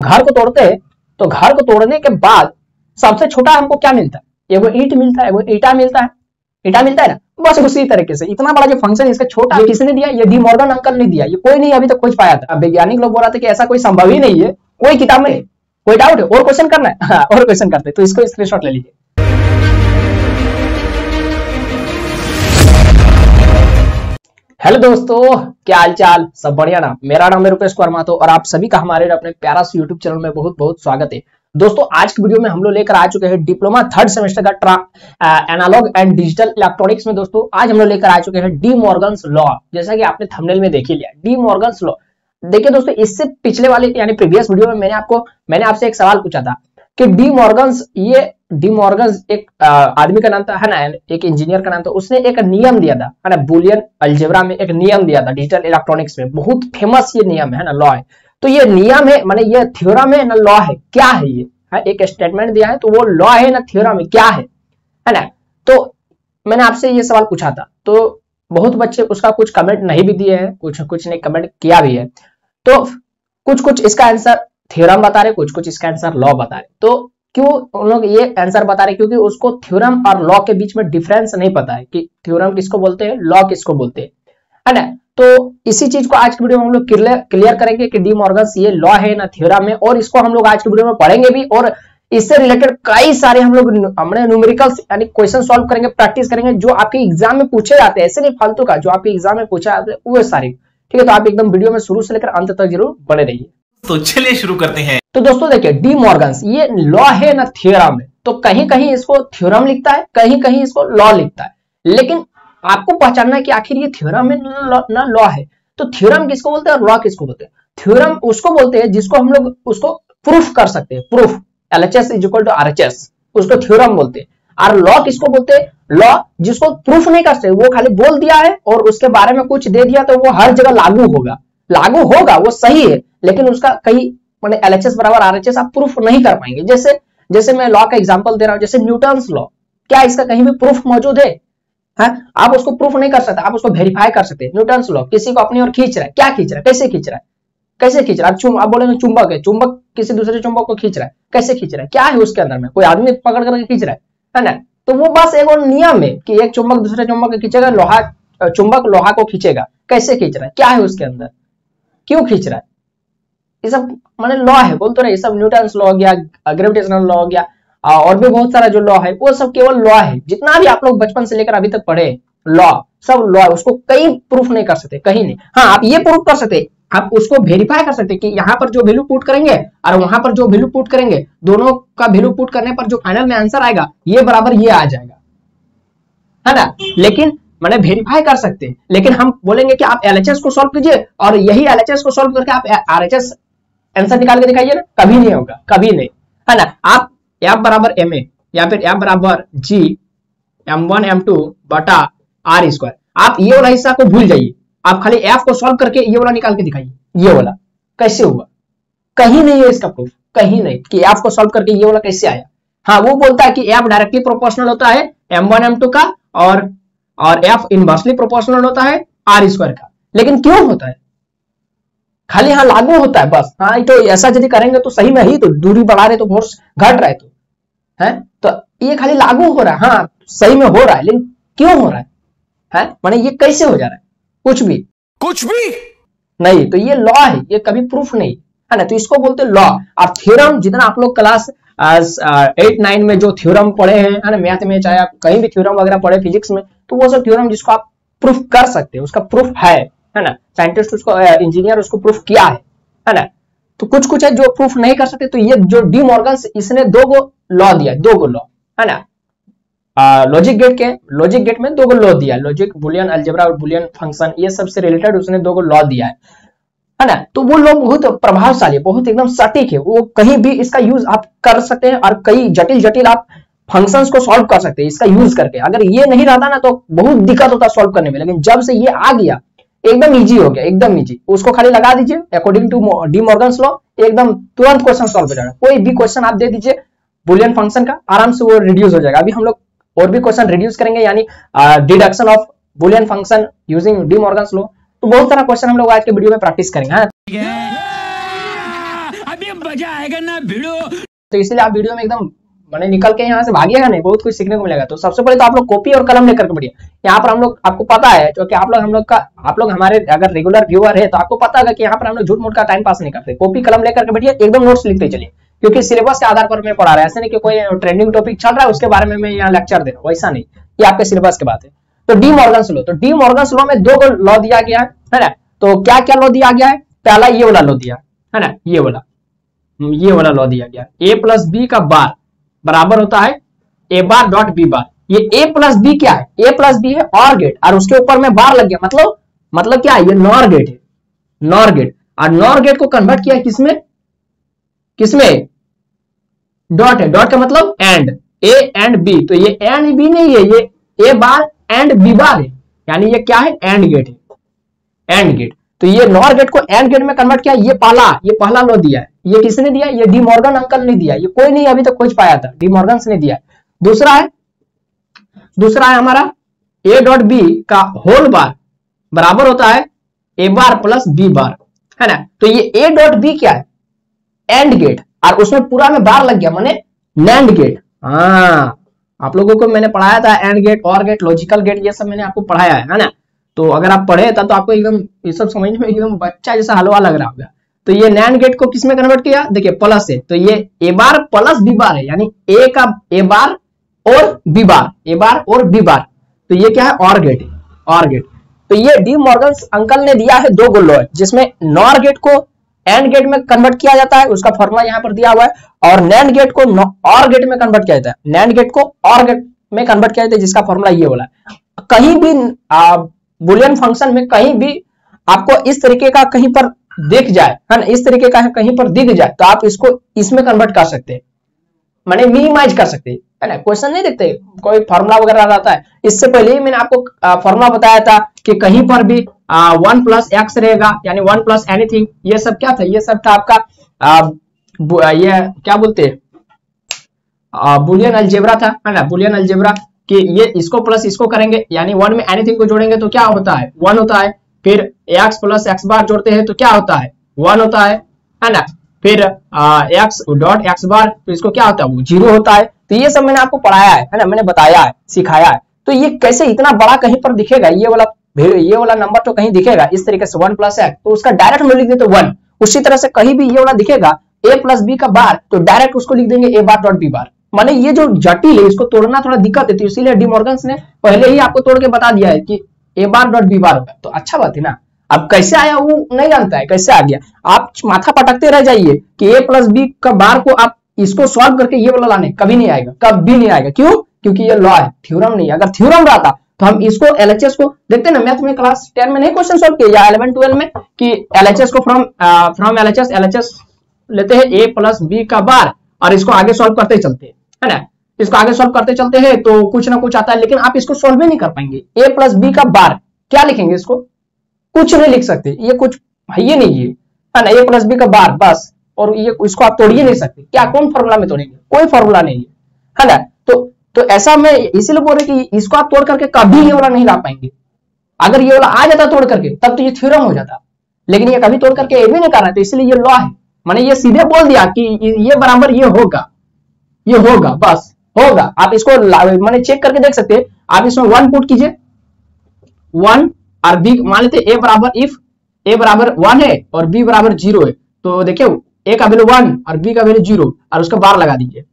घर को तोड़ते हैं तो घर को तोड़ने के बाद सबसे छोटा हमको क्या मिलता है? एगो ईंट मिलता है, एगो ईटा मिलता है, ईटा मिलता है ना। बस उसी तरीके से इतना बड़ा जो फंक्शन इसका छोटा, ये किसने दिया? ये डी मॉर्गन अंकल ने दिया। ये कोई नहीं अभी तक खोज पाया था। वैज्ञानिक लोग बोल रहे थे कि ऐसा कोई संभव ही नहीं है, कोई किताब में। कोई डाउट है? और क्वेश्चन करना है? हाँ, और क्वेश्चन करते हैं, तो इसको स्क्रीनशॉट ले लीजिए। हेलो दोस्तों, क्या हाल चाल? सब बढ़िया ना? मेरा नाम है रुपेश वर्मा और आप सभी का हमारे अपने प्यारा सा यूट्यूब चैनल में बहुत बहुत स्वागत है। दोस्तों, आज की वीडियो में हम लोग लेकर आ चुके हैं डिप्लोमा थर्ड सेमेस्टर का एनालॉग एंड डिजिटल इलेक्ट्रॉनिक्स में। दोस्तों, आज हम लोग लेकर आ चुके हैं डी मॉर्गन्स लॉ। जैसा कि आपने थंबनेल में देख ही लिया, डी मॉर्गन्स लॉ। देखिए दोस्तों, इससे पिछले वाले यानी प्रीवियस वीडियो में मैंने आपसे एक सवाल पूछा था कि डी मॉर्गन्स एक आदमी का नाम था, है ना, एक इंजीनियर का नाम था। उसने एक नियम दिया था, है ना, बुलियन अलजेब्रा में एक नियम दिया था डिजिटल इलेक्ट्रॉनिक्स में। बहुत फेमस ये नियम है ना, लॉ है। तो ये नियम है, माने ये थ्योरम है ना, लॉ है? क्या है ये? है एक स्टेटमेंट दिया है तो वो लॉ है ना थ्योरम है? क्या है ना? तो मैंने आपसे ये सवाल पूछा था, तो बहुत बच्चे उसका कुछ कमेंट नहीं भी दिए हैं, कुछ ने कमेंट किया भी है। तो कुछ इसका आंसर थ्योरम बता रहे, कुछ इसका आंसर लॉ बता रहे। तो क्यों उन लोग ये आंसर बता रहे? क्योंकि उसको थ्योरम और लॉ के बीच में डिफरेंस नहीं पता है कि थ्योरम किसको बोलते हैं, लॉ किसको बोलते हैं, है ना। तो इसी चीज को आज की वीडियो में हम लोग क्लियर करेंगे कि डी मॉर्गन्स ये लॉ है ना थ्योरम है, और इसको हम लोग आज की वीडियो में पढ़ेंगे भी। और इससे रिलेटेड कई सारे हम लोग न्यूमेरिकल्स यानी क्वेश्चन सॉल्व करेंगे, प्रैक्टिस करेंगे, जो आपके एग्जाम में पूछे जाते हैं। ऐसे नहीं फालतू का, जो आपके एग्जाम में पूछा जाता है वो सारे। ठीक है, तो आप एकदम वीडियो में शुरू से लेकर अंत तक जरूर बने रहिए। तो चलिए शुरू करते हैं। तो दोस्तों देखिए, डी मॉर्गन्स ये लॉ है ना थ्योरम है। तो कहीं कहीं इसको थ्योरम लिखता है, कहीं कहीं इसको लॉ लिखता है। लेकिन आपको पहचानना है कि आखिर ये थ्योरम है ना लॉ है। तो थ्योरम किसको बोलते हैं और लॉ किसको बोलते हैं? थ्योरम उसको बोलते हैं जिसको हम लोग उसको प्रूफ कर सकते हैं, प्रूफ LHS = RHS, उसको थ्योरम बोलते हैं। और लॉ किसको बोलते हैं? लॉ जिसको प्रूफ नहीं कर सकते, वो खाली बोल दिया है और उसके बारे में कुछ दे दिया तो वो हर जगह लागू होगा, वो सही है, लेकिन उसका कहीं माने LHS = RHS आप प्रूफ नहीं कर पाएंगे। जैसे मैं लॉ का एग्जांपल दे रहा हूं, जैसे न्यूटन्स लॉ, क्या इसका कहीं भी प्रूफ मौजूद है? आप उसको प्रूफ नहीं कर सकते, आप उसको वेरीफाई कर सकते हैं। न्यूटन्स लॉ किसी को अपनी ओर खींच रहा है, क्या खींच रहा है, कैसे खींच रहा है? आप बोलेंगे चुंबक है, चुंबक किसी दूसरे चुंबक को खींच रहा है, कैसे खींच रहा है? क्या है उसके अंदर में? कोई आदमी पकड़ करके खींच रहा है ना? तो वो बस एक और नियम है कि एक चुंबक दूसरे चुंबक को खींचेगा, चुंबक लोहा को खींचेगा। कैसे खींच रहा है? क्या है उसके अंदर? क्यों खींच रहा है? ये सब माने लॉ है, बोल तो रहे। ये सब न्यूटन्स लॉ हो गया, ग्रेविटेशनल लॉ हो गया, और भी बहुत सारा जो लॉ है वो सब केवल लॉ है। जितना भी आप लोग बचपन से लेकर अभी तक पढ़े लॉ, सब लॉ है। उसको कहीं प्रूफ नहीं कर सकते, कहीं नहीं। हाँ, आप ये प्रूफ कर सकते, आप उसको वेरीफाई कर सकते कि यहाँ पर जो वैल्यू पुट करेंगे और वहां पर जो वैल्यू पुट करेंगे, दोनों का वैल्यू पुट करने पर जो फाइनल में आंसर आएगा ये बराबर ये आ जाएगा, है ना। लेकिन मैंने वेरीफाई कर सकते हैं। लेकिन हम बोलेंगे कि आप LHS को सॉल्व कीजिए और यही LHS को सॉल्व करके आप RHS आंसर निकाल के दिखाइए ना, कभी नहीं होगा, कभी नहीं, है ना। आप F = ma या फिर F = G m1 m2 बटा r², आप ये वाला हिस्सा को भूल जाइए, आप खाली F को सॉल्व करके ये वाला निकाल के दिखाइए। ये वाला कैसे हुआ? कहीं नहीं है इसका प्रूफ, कहीं नहीं कि F को सॉल्व करके ये वाला कैसे आया। हाँ, वो बोलता है कि F डायरेक्टली प्रोपोर्शनल होता है m1 m2 का और F इनवर्सली प्रोपोर्शनल होता है r² का। लेकिन क्यों होता है? खाली हाँ लागू होता है बस। हाँ, तो ऐसा यदि करेंगे तो सही में ही तो दूरी बढ़ा रहे तो फोर्स घट रहा है, तो है तो ये खाली लागू हो रहा है। हाँ, सही में हो रहा है, लेकिन क्यों हो रहा है? माने ये कैसे हो जा रहा है? कुछ भी नहीं। तो ये लॉ है, ये कभी प्रूफ नहीं, है ना। तो इसको बोलते हैं लॉ। और थ्योरम जितना आप लोग क्लास 8-9 में जो थ्योरम पढ़े हैं, है ना, मैथ में, चाहे आप कहीं भी थ्योरम वगैरह पढ़े फिजिक्स में, तो वो सब थ्योरम जिसको आप प्रूफ कर सकते हैं, उसका प्रूफ है ना। साइंटिस्ट उसको, इंजीनियर उसको प्रूफ किया है ना। तो कुछ है जो प्रूफ नहीं कर सकते। तो ये जो डी मॉर्गन्स, इसने 2 गो लॉ दिया, 2 गो लॉ, है ना। लॉजिक गेट में 2 गो लॉ दिया, लॉजिक, बुलियन अलजेब्रा और बुलियन फंक्शन, ये सब से रिलेटेड उसने 2 गो लॉ दिया है ना। तो वो लॉ बहुत प्रभावशाली, बहुत एकदम सटीक है। वो कहीं भी इसका यूज आप कर सकते हैं और कई जटिल आप फंक्शंस को सॉल्व कर सकते हैं इसका यूज करके। अगर ये नहीं रहता ना तो बहुत दिक्कत होता सॉल्व करने में, लेकिन जब से ये आ गया एकदम इजी हो गया, एकदम इजी। उसको खाली लगा दीजिए according to De Morgan's law, एकदम तुरंत क्वेश्चन सॉल्व हो जाएगा। कोई भी क्वेश्चन आप दे दीजिए बुलियन फंक्शन का, आराम से वो रिड्यूस हो जाएगा। अभी हम लोग और भी क्वेश्चन रिड्यूस करेंगे, यानी deduction of Boolean function using D Morgan's law. तो बहुत सारा क्वेश्चन हम लोग आज के वीडियो में प्रैक्टिस करेंगे। अभी मजा आएगा ना वीडियो। तो इसलिए आप वीडियो में एकदम मैंने निकल के यहाँ से भागिएगा नहीं, बहुत कुछ सीखने को मिलेगा। तो सबसे पहले तो आप लोग कॉपी और कलम लेकर के बढ़िए। यहाँ पर हम लोग, आपको पता है क्योंकि आप लोग हमारे अगर रेगुलर व्यूअर है तो आपको पता है कि यहाँ पर हम लोग झूठ मूठ का टाइम पास नहीं करते। कॉपी कलम लेकर के बैठिए, एकदम नोट्स लिखते चलिए, क्योंकि सिलेबस के आधार पर मैं पढ़ा रहा है। ऐसे नहीं कि कोई ट्रेंडिंग टॉपिक चल रहा है उसके बारे में मैं यहाँ लेक्चर दे रहा हूँ, वैसा नहीं, ये आपके सिलेबस की बात है। तो डी मॉर्गन्स लॉ, तो डी मॉर्गन्स लॉ में 2 लॉ दिया गया है ना। तो क्या क्या लॉ दिया गया है? पहला ये वाला लॉ दिया है ना, ये वाला लॉ दिया गया, ए प्लस बी का बार बराबर होता है ए बार डॉट बी बार। ये ए प्लस बी क्या है? ए प्लस बी है ऑर गेट, और उसके ऊपर में बार लग गया, मतलब क्या है? ये नॉर गेट है, नॉर गेट। और नॉर गेट को कन्वर्ट किया किसमें? डॉट है, डॉट का मतलब एंड, ए एंड बी। तो ये एंड बी नहीं है, ये ए बार एंड बी बार है, यानी ये क्या है? एंड गेट है, एंड गेट। तो ये नॉर गेट को एंड गेट में कन्वर्ट किया, ये पहला लॉ दिया है। ये किसने दिया? ये डी मॉर्गन अंकल ने दिया, ये कोई नहीं अभी तक खोज पाया था, डी मॉर्गन ने दिया। दूसरा है हमारा ए डॉट बी का होल बार बराबर होता है ए बार प्लस बी बार, है ना। तो ये ए डॉट बी क्या है? एंड गेट, और उसमें पूरा में बार लग गया, माने नैंड गेट। हाँ, आप लोगों को मैंने पढ़ाया था एंड गेट, और गेट, लॉजिकल गेट, ये सब मैंने आपको पढ़ाया है ना। तो अगर आप पढ़े था तो आपको एकदम ये सब समझने में एकदम बच्चा जैसा हलवा लग रहा होगा। तो ये नैंड गेट को किसमें कन्वर्ट किया? देखिए प्लस है, तो ये ए बार प्लस बी बार है, यानी ए का ए बार और बी बार, ए बार और बी बार। तो ये क्या है? ऑर गेट है, ऑर गेट। तो ये डी मॉर्गन अंकल ने दिया है 2 लॉ, जिसमें नॉर गेट को एंड गेट में कन्वर्ट किया जाता है, उसका फॉर्मूला यहाँ पर दिया हुआ है, और नैंड गेट को ऑर गेट में कन्वर्ट किया जाता है, नैंड गेट को ऑर गेट में कन्वर्ट किया जाता है, जिसका फॉर्मूला ये वाला है। कहीं भी बुलियन फंक्शन में कहीं भी आपको इस तरीके का कहीं पर दिख जाए, है ना, इस तरीके का कहीं पर दिख जाए, तो आप इसको इसमें कन्वर्ट कर सकते हैं, माने मिनिमाइज कर सकते हैं, है ना। क्वेश्चन नहीं देखते, कोई फॉर्मूला वगैरह रहता है। इससे पहले ही मैंने आपको फॉर्मूला बताया था कि कहीं पर भी 1 प्लस एक्स रहेगा, यानी 1 प्लस एनीथिंग। ये सब क्या था? ये सब था आपका ये क्या बोलते हैं, बुलियन अलजेब्रा था, है ना, बुलियन अलजेब्रा, कि ये इसको प्लस इसको करेंगे, यानी 1 में एनीथिंग को जोड़ेंगे तो क्या होता है? 1 होता है। फिर x प्लस एक्स बार जोड़ते हैं तो क्या होता है? 1 होता है ना। फिर x डॉट एक्स बार, तो इसको क्या होता है? वो 0 होता है। तो ये सब मैंने आपको पढ़ाया है ना, मैंने बताया है, सिखाया है। तो ये कैसे इतना बड़ा कहीं पर दिखेगा, ये वाला नंबर तो कहीं दिखेगा इस तरीके से 1 प्लस एक्स, तो उसका डायरेक्ट हम लिख देते 1। उसी तरह से कहीं भी ये वाला दिखेगा a प्लस बी का बार, तो डायरेक्ट उसको लिख देंगे ए बार डॉट बी बार। माने ये जो जटिल है इसको तोड़ना थोड़ा दिक्कत है, तो इसीलिए डी मॉर्गन ने पहले ही आपको तोड़ के बता दिया है कि ए बार डॉट बी बार होगा। तो अच्छा बात है ना। अब कैसे आया वो नहीं जानता है, कैसे आ गया, आप माथा पटकते रह जाइए कि ए प्लस बी का बार को आप इसको सॉल्व करके ये वाला लाने, कभी नहीं आएगा, कभी नहीं आएगा। क्यों? क्योंकि ये लॉ है, थ्योरम नहीं। अगर थ्योरम रहता तो हम इसको एलएचएस को देखते ना, मैथ में क्लास 10 में नहीं क्वेश्चन सॉल्व किया, या 11 12 में, कि एलएचएस को फ्रॉम एलएचएस लेते हैं ए प्लस बी का बार, और इसको आगे सॉल्व करते चलते हैं, है ना। इसको आगे सॉल्व करते चलते हैं तो कुछ ना कुछ आता है, लेकिन आप इसको सॉल्व ही नहीं कर पाएंगे। ए प्लस बी का बार क्या लिखेंगे? इसको कुछ नहीं लिख सकते, ये कुछ है ये नहीं है ना, ए प्लस बी का बार बस, और ये इसको आप तोड़ ही नहीं सकते। क्या कौन फॉर्मूला में तोड़ेंगे? कोई फॉर्मूला नहीं है ना। तो ऐसा मैं इसीलिए बोल रही कि इसको आप तोड़ करके कभी ये वाला नहीं ला पाएंगे। अगर ये वाला आ जाता तोड़ करके तब तो ये थ्योरम हो जाता, लेकिन ये कभी तोड़ करके ये भी नहीं कर रहा, तो इसलिए ये लॉ है। मैंने ये सीधे बोल दिया कि ये बराबर ये होगा, ये होगा, बस होगा। आप इसको मैंने चेक करके देख सकते हैं। आप इसमें 1 पुट कीजिए, 1 और बी मान लेते ए बराबर, इफ ए बराबर 1 है और बी बराबर 0 है, तो देखिए ए का वैल्यू 1 और बी का वैल्यू 0, और उसका बार लगा दीजिए,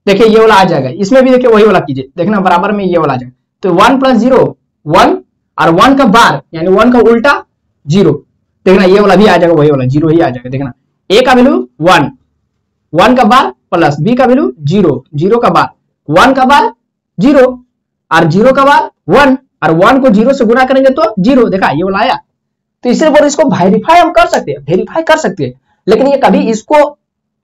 देखिए ये वाला आ जाएगा। इसमें भी देखिए वही वाला कीजिए, देखना बराबर में ये वाला आ जाएगा। तो 1 प्लस 0 1, और 1 का बार यानी 1 का उल्टा 0, देखना ये वाला भी आ जाएगा, वही वाला 0 ही आ जाएगा। देखना ए का वैल्यू 1, 1 का बार प्लस बी का वैल्यू 0, 0 का बार, 1 का बार 0 और 0 का बार 1, और 1 को 0 से गुना करेंगे तो 0, देखा ये वाला आया। तो इससे बोल इसको वेरीफाई हम कर सकते हैं, वेरीफाई कर सकते हैं, लेकिन ये कभी इसको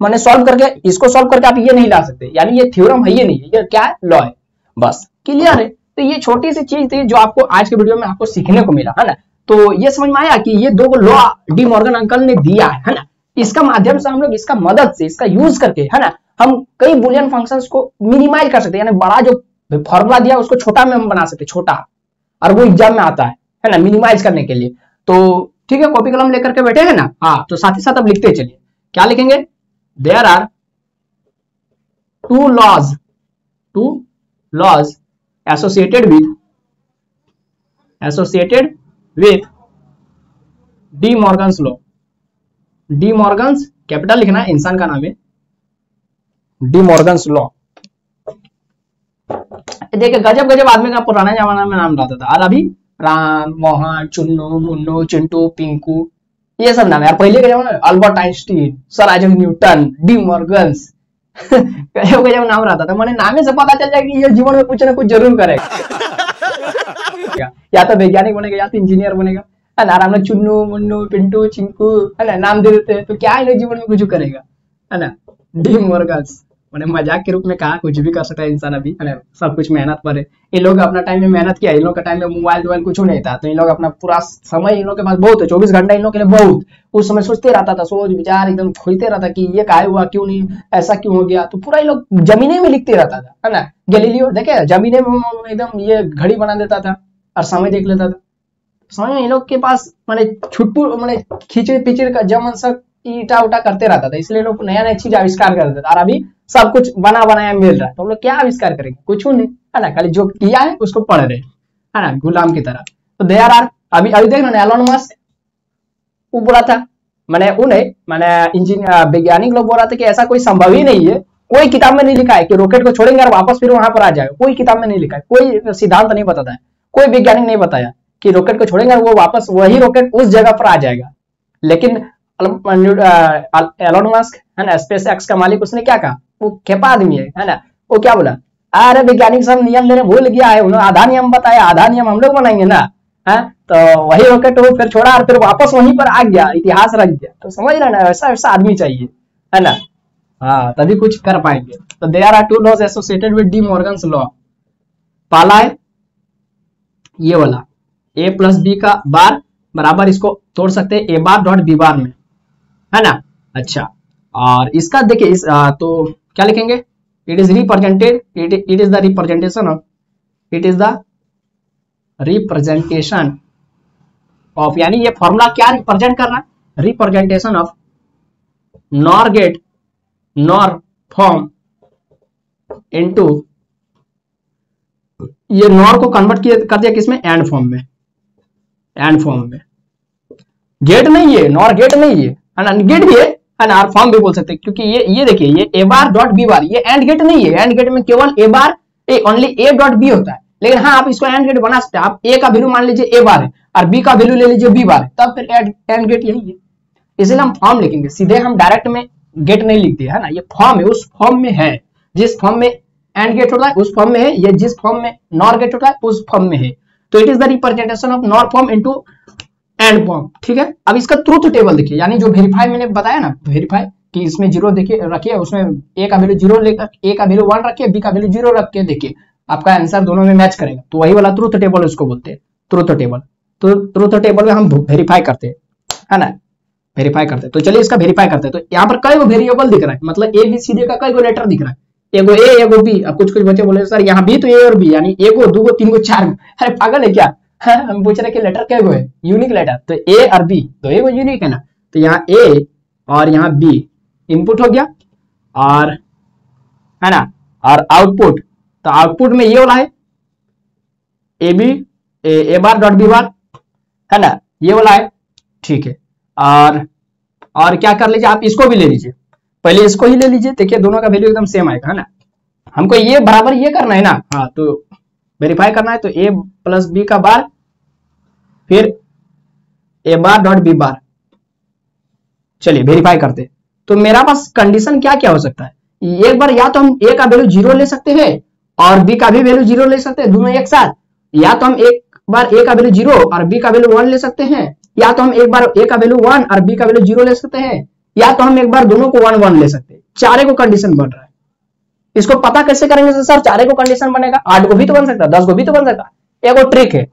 मैंने सॉल्व करके आप ये नहीं ला सकते, यानी ये थ्योरम है, ये नहीं है, ये क्या है? लॉ है, बस क्लियर है। तो ये छोटी सी चीज थी जो आपको आज के वीडियो में आपको सीखने को मिला, है ना। तो ये समझ में आया कि ये 2 लॉ डी मॉर्गन अंकल ने दिया है ना। इसका माध्यम से हम लोग इसका मदद से, इसका यूज करके, है ना, हम कई बुलियन फंक्शंस को मिनिमाइज कर सकते हैं, यानी बड़ा जो फॉर्मूला दिया उसको छोटा में हम बना सकते, छोटा, और वो एग्जाम में आता है ना, मिनिमाइज करने के लिए। तो ठीक है, कॉपी कलम लेकर के बैठे हैं ना। हाँ, तो साथ ही साथ अब लिखते चलिए, क्या लिखेंगे? There are two laws associated with De Morgan's law. De Morgan's capital लिखना है, इंसान का नाम है, डी मॉर्गन्स लॉ। देखिए गजब गजब आदमी का पुराना जमाना में नाम रहता था, और अभी राम, मोहन, चुन्नू, मुन्नू, चिंटू, पिंकू, ये सब नाम है। यार पहले के जमाने में Albert Einstein, sir Isaac Newton, D Morgan's गजब गजब नाम रहता था। मैंने नाम से पता चल जाए कि ये जीवन में कुछ ना कुछ जरूर करेगा। या तो वैज्ञानिक बनेगा या तो इंजीनियर बनेगा, है ना। आराम से चुन्नू, मुन्नू, पिंटू, चिंकू, है ना, नाम दे देते हैं तो क्या है जीवन में कुछ करेगा, है ना। डी मॉर्गन्स मैंने मजाक के रूप में कहा, कुछ भी कर सकता है इंसान अभी, है ना। सब कुछ मेहनत पर है। इन लोग अपना टाइम में मेहनत किया, इन लोग का टाइम में मोबाइल कुछ नहीं था, तो इन लोग अपना पूरा समय इन लोग के पास बहुत है, 24 घंटा इन लोग के लिए बहुत। उस समय सोचते रहता था, सोच विचार एकदम खोजते रहता कि ये काहे हुआ, क्यों नहीं, ऐसा क्यों हो गया। तो पूरा इन लोग जमीने में लिखते रहता था, है ना। गैलीलियो देखे जमीने में एकदम ये घड़ी बना देता था और समय देख लेता था। समय इन लोग के पास मैंने छुट्टू मैंने खींचे पीछे का जमन सब ईटा उटा करते रहता था, इसलिए लोग नया नया चीज आविष्कार करते थे। और अभी सब कुछ बना बनाया मिल रहा है, तो हम लोग क्या आविष्कार करेंगे, कुछ नहीं, है ना। खाली जो किया है उसको पढ़ रहे, है ना, गुलाम की तरह। तो देयर आर अभी देख ना, एलोन मस्क वो बोला था, मैंने इंजीनियर वैज्ञानिक लोग बोल रहा था कि ऐसा कोई संभव ही नहीं है, कोई किताब में नहीं लिखा है कि रॉकेट को छोड़ेंगे और वापस फिर वहां पर आ जाएगा। कोई किताब में नहीं लिखा है, कोई सिद्धांत नहीं बताता है, कोई वैज्ञानिक नहीं बताया कि रॉकेट को छोड़ेंगे और वो वापस वही रॉकेट उस जगह पर आ जाएगा। लेकिन एलोन मस्क, है ना, स्पेस एक्स का मालिक, उसने क्या कहा, वो खेपा आदमी है ना। वो क्या बोला, अरे वैज्ञानिक सब नियम देने भूल गया है, उन्होंने आधा नियम बताया, आधा नियम हम लोग बनाएंगे ना, है। तो वही रॉकेट वो फिर छोड़ा और फिर वापस वहीं पर आ गया, इतिहास रख गया। तो समझ रहे ना, ऐसा आदमी चाहिए, है ना। हाँ, तभी कुछ कर पाएंगे। तो there are two laws associated with De Morgan's law. पहला है ये वाला, ए प्लस बी का बार बराबर, इसको तोड़ सकते हैं ए बार डॉट बी बार में, है ना। अच्छा, और इसका देखिए तो क्या लिखेंगे, it is represented, it is the representation of, यानी ये फॉर्मूला क्या रिप्रेजेंट कर रहा है, representation of nor form into, ये नॉर को कन्वर्ट कर दिया किसमें, एंड फॉर्म में। गेट नहीं है, नॉर गेट नहीं है, गेट भी है ना, और फॉर्म भी बोल सकते हैं, क्योंकि ये देखिए, ये ए बार डॉट बी बार, ये एंड गेट नहीं है। एंड गेट में केवल ए बार ओनली ए डॉट बी होता है, लेकिन हाँ आप इसको एंड गेट बना सकते हैं। आप ए का वैल्यू मान लीजिए ए बार है और बी का वैल्यू ले लीजिए बी बार है, तब फिर एंड गेट यही है। इसलिए हम फॉर्म लिखेंगे, सीधे हम डायरेक्ट में गेट नहीं लिखते, है ना। ये फॉर्म है, उस फॉर्म में है, जिस फॉर्म में एंड गेट होता है उस फॉर्म में है, ये जिस फॉर्म में नॉर गेट होता है उस फॉर्म में है। तो it is the representation of nor form into and form, ठीक है। अब इसका ट्रूथ टेबल देखिए, यानी जो वेरीफाई मैंने बताया ना, वेरीफाई कि इसमें जीरो देखिए रखिए, उसमें ए का वैल्यू 0 लेकर ए का वैल्यू 1 रखिए, बी का वैल्यू 0 रख के देखिए आपका आंसर दोनों में मैच करेगा, तो वही वाला ट्रूथ टेबल उसको बोलते हैं, ट्रूथ टेबल। तो ट्रूथ टेबल में हम वेरीफाई करते हैं, है ना, वेरीफाई करते हैं। तो चलिए इसका वेरीफाई करते हैं। तो यहाँ पर कई वेरिएबल दिख रहा है, मतलब ए बी सी डी का कई लेटर दिख रहा है, एगो ए एगो बी। अब कुछ बच्चे बोले सर यहाँ भी तो ए और बी, यानी एगो दूगो तीनगो चार, अरे पागल है क्या, हम पूछ रहे कि लेटर क्या है, यूनिक लेटर। तो ए और बी तो एगो यूनिक है ना, तो यहाँ ए और यहाँ बी इनपुट हो गया, और है ना, और आउटपुट, तो आउटपुट में ये वाला है A B A bar dot B bar, है ना, ये वाला है, ठीक है। और क्या कर लीजिए, आप इसको भी ले लीजिए, पहले इसको ही ले लीजिए, देखिए दोनों का वैल्यू एकदम सेम आएगा, है ना। हमको ये बराबर ये करना है ना, हाँ, तो वेरीफाई करना है, तो ए प्लस बी का बार फिर ए बार डॉट बी बार। चलिए वेरीफाई करते। तो मेरा पास कंडीशन क्या क्या हो सकता है, एक बार या तो हम ए का वैल्यू 0 ले सकते हैं और बी का भी वैल्यू 0 ले सकते हैं, दोनों एक साथ। या तो हम एक बार ए का वैल्यू 0 और बी का वैल्यू 1 ले सकते हैं, या तो हम एक बार ए का वैल्यू 1 और बी का वैल्यू 0 ले सकते हैं, या तो हम एक बार दोनों को 1 1 ले सकते हैं। चारे को कंडीशन बन रहा है, इसको पता कैसे करेंगे सर, चारे को कंडीशन बनेगा, 8 को भी तो बन सकता है, 10 को भी तो बन सकता है। एक और ट्रिक है,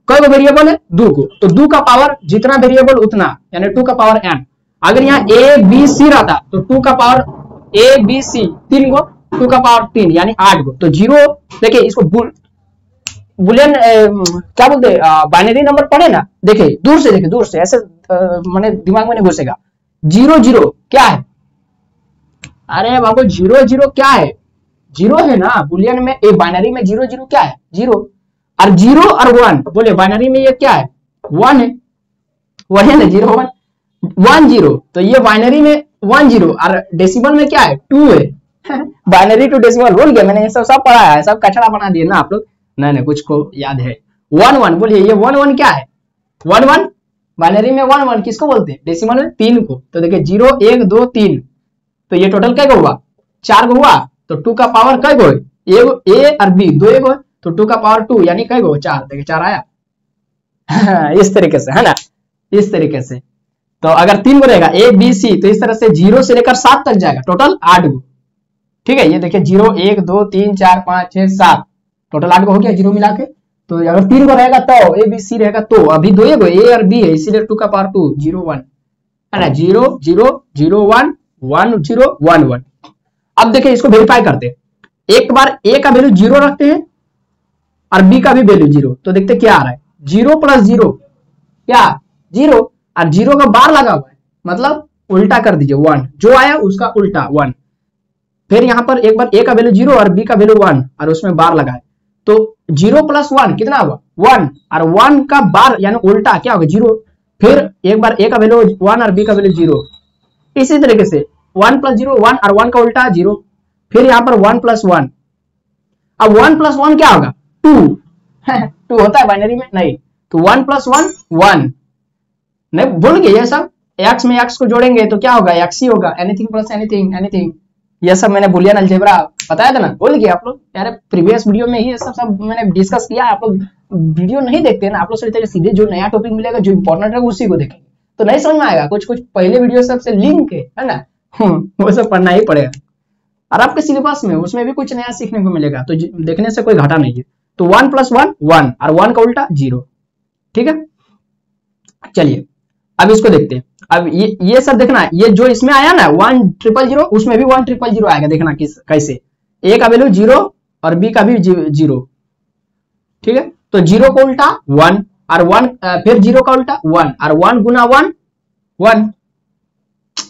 कई वेरिएबल है, 2 को, तो 2 का पावर जितना वेरिएबल उतना, यानी 2 का पावर n। अगर यहाँ ए बी सी रहता तो 2 का पावर ए बी सी 3 को, 2 का पावर 3 यानी 8 को। तो 0 देखिए, इसको बुलियन क्या बोलते, बाइनरी नंबर पढ़े ना, देखिए दूर से, देखिए दूर से, ऐसे मैंने दिमाग में नहीं घुसेगा। 0 0 क्या है, अरे बाबू 0 0 क्या है, 0 है ना बुलियन में, ए बाइनरी में 0 0 क्या है, 0। और 0 और 1 बोले बाइनरी में ये क्या है, 1 है, वही ना 0 1 1 0। तो ये बाइनरी में 1 0 और डेसिमल में क्या है 2 है। बाइनरी टू डेसिमल भूल गया मैंने, ये सब पढ़ा है, सब कचरा बना दिए ना आप लोग। नहीं कुछ को याद है। 1 1 बोलिए, ये 1 1 क्या है, 1 1 बाइनरी में 1 1 किसको बोलते हैं, डेसिमल में 3 को। तो देखिए 0 1 2 3, तो ये टोटल क्या हुआ, 4 को हुआ। तो 2 का पावर क्या गो, ए और बी 2 एगो, तो 2 का पावर 2 यानी क्या गो 4, देखिए 4 आया। इस तरीके से है ना, इस तरीके से। तो अगर 3 को रहेगा ए बी सी, तो इस तरह से 0 से लेकर 7 तक जाएगा, टोटल 8 गो। ठीक है, ये देखिए 0 1 2 3 4 5 6 7, टोटल 8 गो हो गया 0 मिला के। तो अगर 3 को रहेगा तो ए बी सी रहेगा, तो अभी 2 गो ए और बी है, इसीलिए 2 का पावर 2 0 1 है ना, 0 0 0 1 1 0 1 1। अब देखिए इसको वेरीफाई करते हैं, एक बार ए का वैल्यू 0 रखते हैं और बी का भी वैल्यू 0, तो देखते क्या आ रहा है, 0 प्लस 0 क्या 0, और 0 का बार लगा हुआ है, मतलब उल्टा कर दीजिए 1, जो आया उसका उल्टा 1। फिर यहां पर एक बार ए का वैल्यू 0 और बी का वैल्यू 1 और उसमें बार लगा है, तो 0 प्लस 1 कितना हुआ 1, और 1 का बार यानी उल्टा क्या होगा 0। फिर एक बार ए का वैल्यू 1 और बी का वैल्यू 0, इसी तरीके से 1 प्लस 0 1 और 1 का उल्टा 0। फिर यहां पर 1 प्लस 1, अब 1 प्लस 1 क्या होगा 2। 2 होता है बाइनरी में नहीं, तो 1 प्लस 1 1, नहीं भूल गए ये सब, एक्स में एक्स को जोड़ेंगे तो क्या होगा एक्स ही होगा, एनीथिंग प्लस एनीथिंग एनीथिंग, ये सब मैंने बुलियन अलजेब्रा बताया था ना, भूल गए आप लोग यार, प्रीवियस वीडियो में ही ये सब मैंने डिस्कस किया है। आप लोग वीडियो नहीं देखते ना, आप लोग सोचते सीधे जो नया टॉपिक मिलेगा जो इंपॉर्टेंट है उसी को देखेंगे, तो नहीं समझ में आएगा। कुछ कुछ पहले वीडियो सबसे लिंक है ना, वो सब पढ़ना ही पड़ेगा। और आपके सिलेबस में उसमें भी कुछ नया सीखने को मिलेगा, तो देखने से कोई घाटा नहीं है। तो 1 प्लस 1 1 और 1 का उल्टा 0। ठीक है, चलिए अब इसको देखते हैं। अब ये सब देखना, ये जो इसमें आया ना 1 0 0 उसमें भी 1 0 0 आएगा, देखना किस कैसे, ए का वैल्यू 0 और बी का भी 0। ठीक है, तो 0 का उल्टा 1 और 1, फिर 0 का उल्टा 1 और 1 गुना 1 1,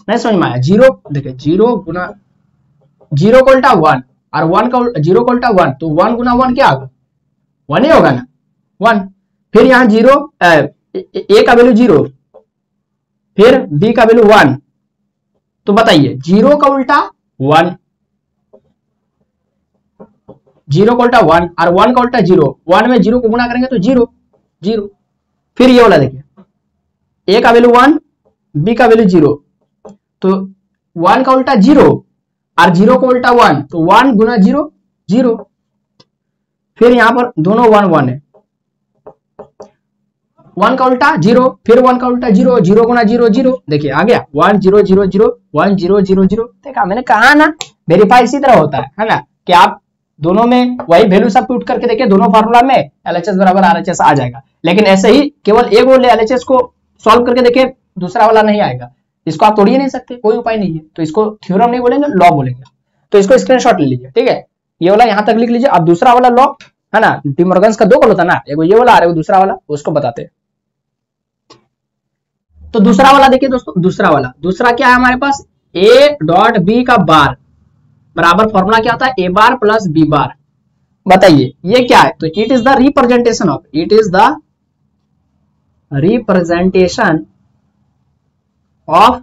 नहीं समझ में आया। 0 देखिए 0 गुना 0 का उल्टा 1 और 1 का 0 का उल्टा 1, तो 1 गुना 1 क्या होगा 1 ही होगा ना 1। फिर यहाँ 0 ए का वैल्यू 0, फिर बी का वैल्यू 1, तो बताइए 0 का उल्टा 1, 0 का उल्टा 1 और 1 का उल्टा 0, 1 में 0 को गुना करेंगे तो 0 0। फिर ये वाला देखिए ए का वैल्यू 1 बी का वैल्यू 0, तो 1 का उल्टा 0 और 0 का उल्टा 1, तो 1 गुना 0 0। फिर यहां पर दोनों 1 1 है, 1 का उल्टा 0, फिर 1 का उल्टा 0, 0 गुना 0 0, देखिए आ गया 1 0 0 0 1 0 0 0। देखा मैंने कहा ना, वेरीफाई इसी तरह होता है ना, कि आप दोनों में वही वैल्यू सब पुट करके देखिए, दोनों फार्मूला में एलएचएस बराबर आरएचएस आ जाएगा। लेकिन ऐसे ही केवल एक बोले एलएचएस को सॉल्व करके देखिए, दूसरा वाला नहीं आएगा, इसको आप तोड़िए नहीं सकते, कोई उपाय नहीं है। तो इसको थ्योरम नहीं बोलेंगे, लॉ बोलेंगे। तो इसको स्क्रीनशॉट ले लीजिए, ठीक है, ये वाला यहां तक लिख लीजिए। अब दूसरा वाला लॉ है ना, डी मॉर्गन्स का 2 कॉल होता है ना, एगो ये वाला और एगो दूसरा वाला, उसको बताते हैं। तो दूसरा वाला देखिए दोस्तों, दूसरा क्या है हमारे पास, ए डॉट बी का बार बराबर फॉर्मूला क्या होता है, ए बार प्लस बी बार। बताइए ये क्या है, तो it is the representation of, it is the representation of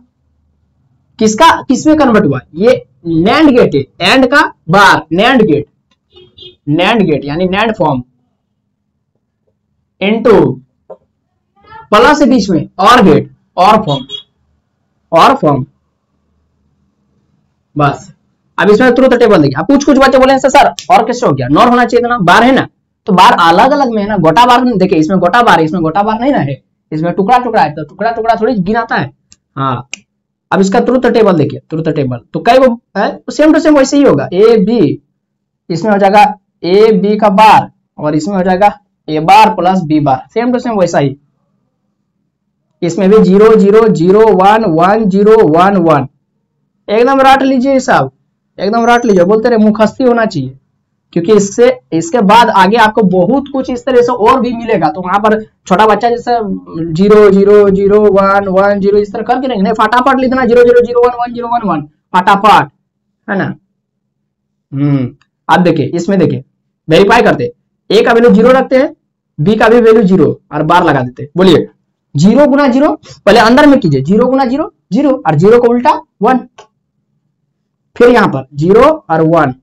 किसका, किसमें कन्वर्ट हुआ, ये नैंड गेट है, एंड का बार नैंड गेट यानी नैंड फॉर्म इनटू प्लस बीच में और गेट और फॉर्म बस। अब इसमें ट्रूथ टेबल देखिए। अब कुछ बच्चे बोले सर और कैसे हो गया, नॉर होना चाहिए था ना, बार है ना, तो बार अलग अलग में है ना, गोटा बार देखिए, इसमें गोटा बार है, इसमें गोटा बार नहीं ना है, इसमें टुकड़ा टुकड़ा है, तो टुकड़ा टुकड़ा थोड़ी गिनाता है। हाँ, अब इसका ट्रूथ टेबल देखिए, ट्रूथ टेबल तो कई वो है, सेम टू सेम वैसे ही होगा, ए बी, इसमें हो जाएगा ए बी का बार और इसमें हो जाएगा A bar plus B bar, same to same वैसा ही। इसमें भी 0 0 0 1 1 0 1 1, एकदम रट लीजिए साहब, एकदम रट लीजिए, बोलते रहे मुखस्ती होना चाहिए, क्योंकि इसके बाद आगे आपको बहुत कुछ इस तरह से और भी मिलेगा। तो वहां पर छोटा बच्चा जैसे 0 0 0 1 1 0 इस तरह करके नहीं, फटाफट लिखना 0 0 0 1 1 0 1 1 फटाफट, है ना। अब देखिए इसमें देखिए वेरीफाई करते, ए का वैल्यू 0 रखते हैं, बी का भी वैल्यू 0 और बार लगा देते। बोलिए 0 गुना 0, पहले अंदर में कीजिए, 0 गुना 0 0 और 0 को उल्टा 1, फिर यहां पर 0 और 1,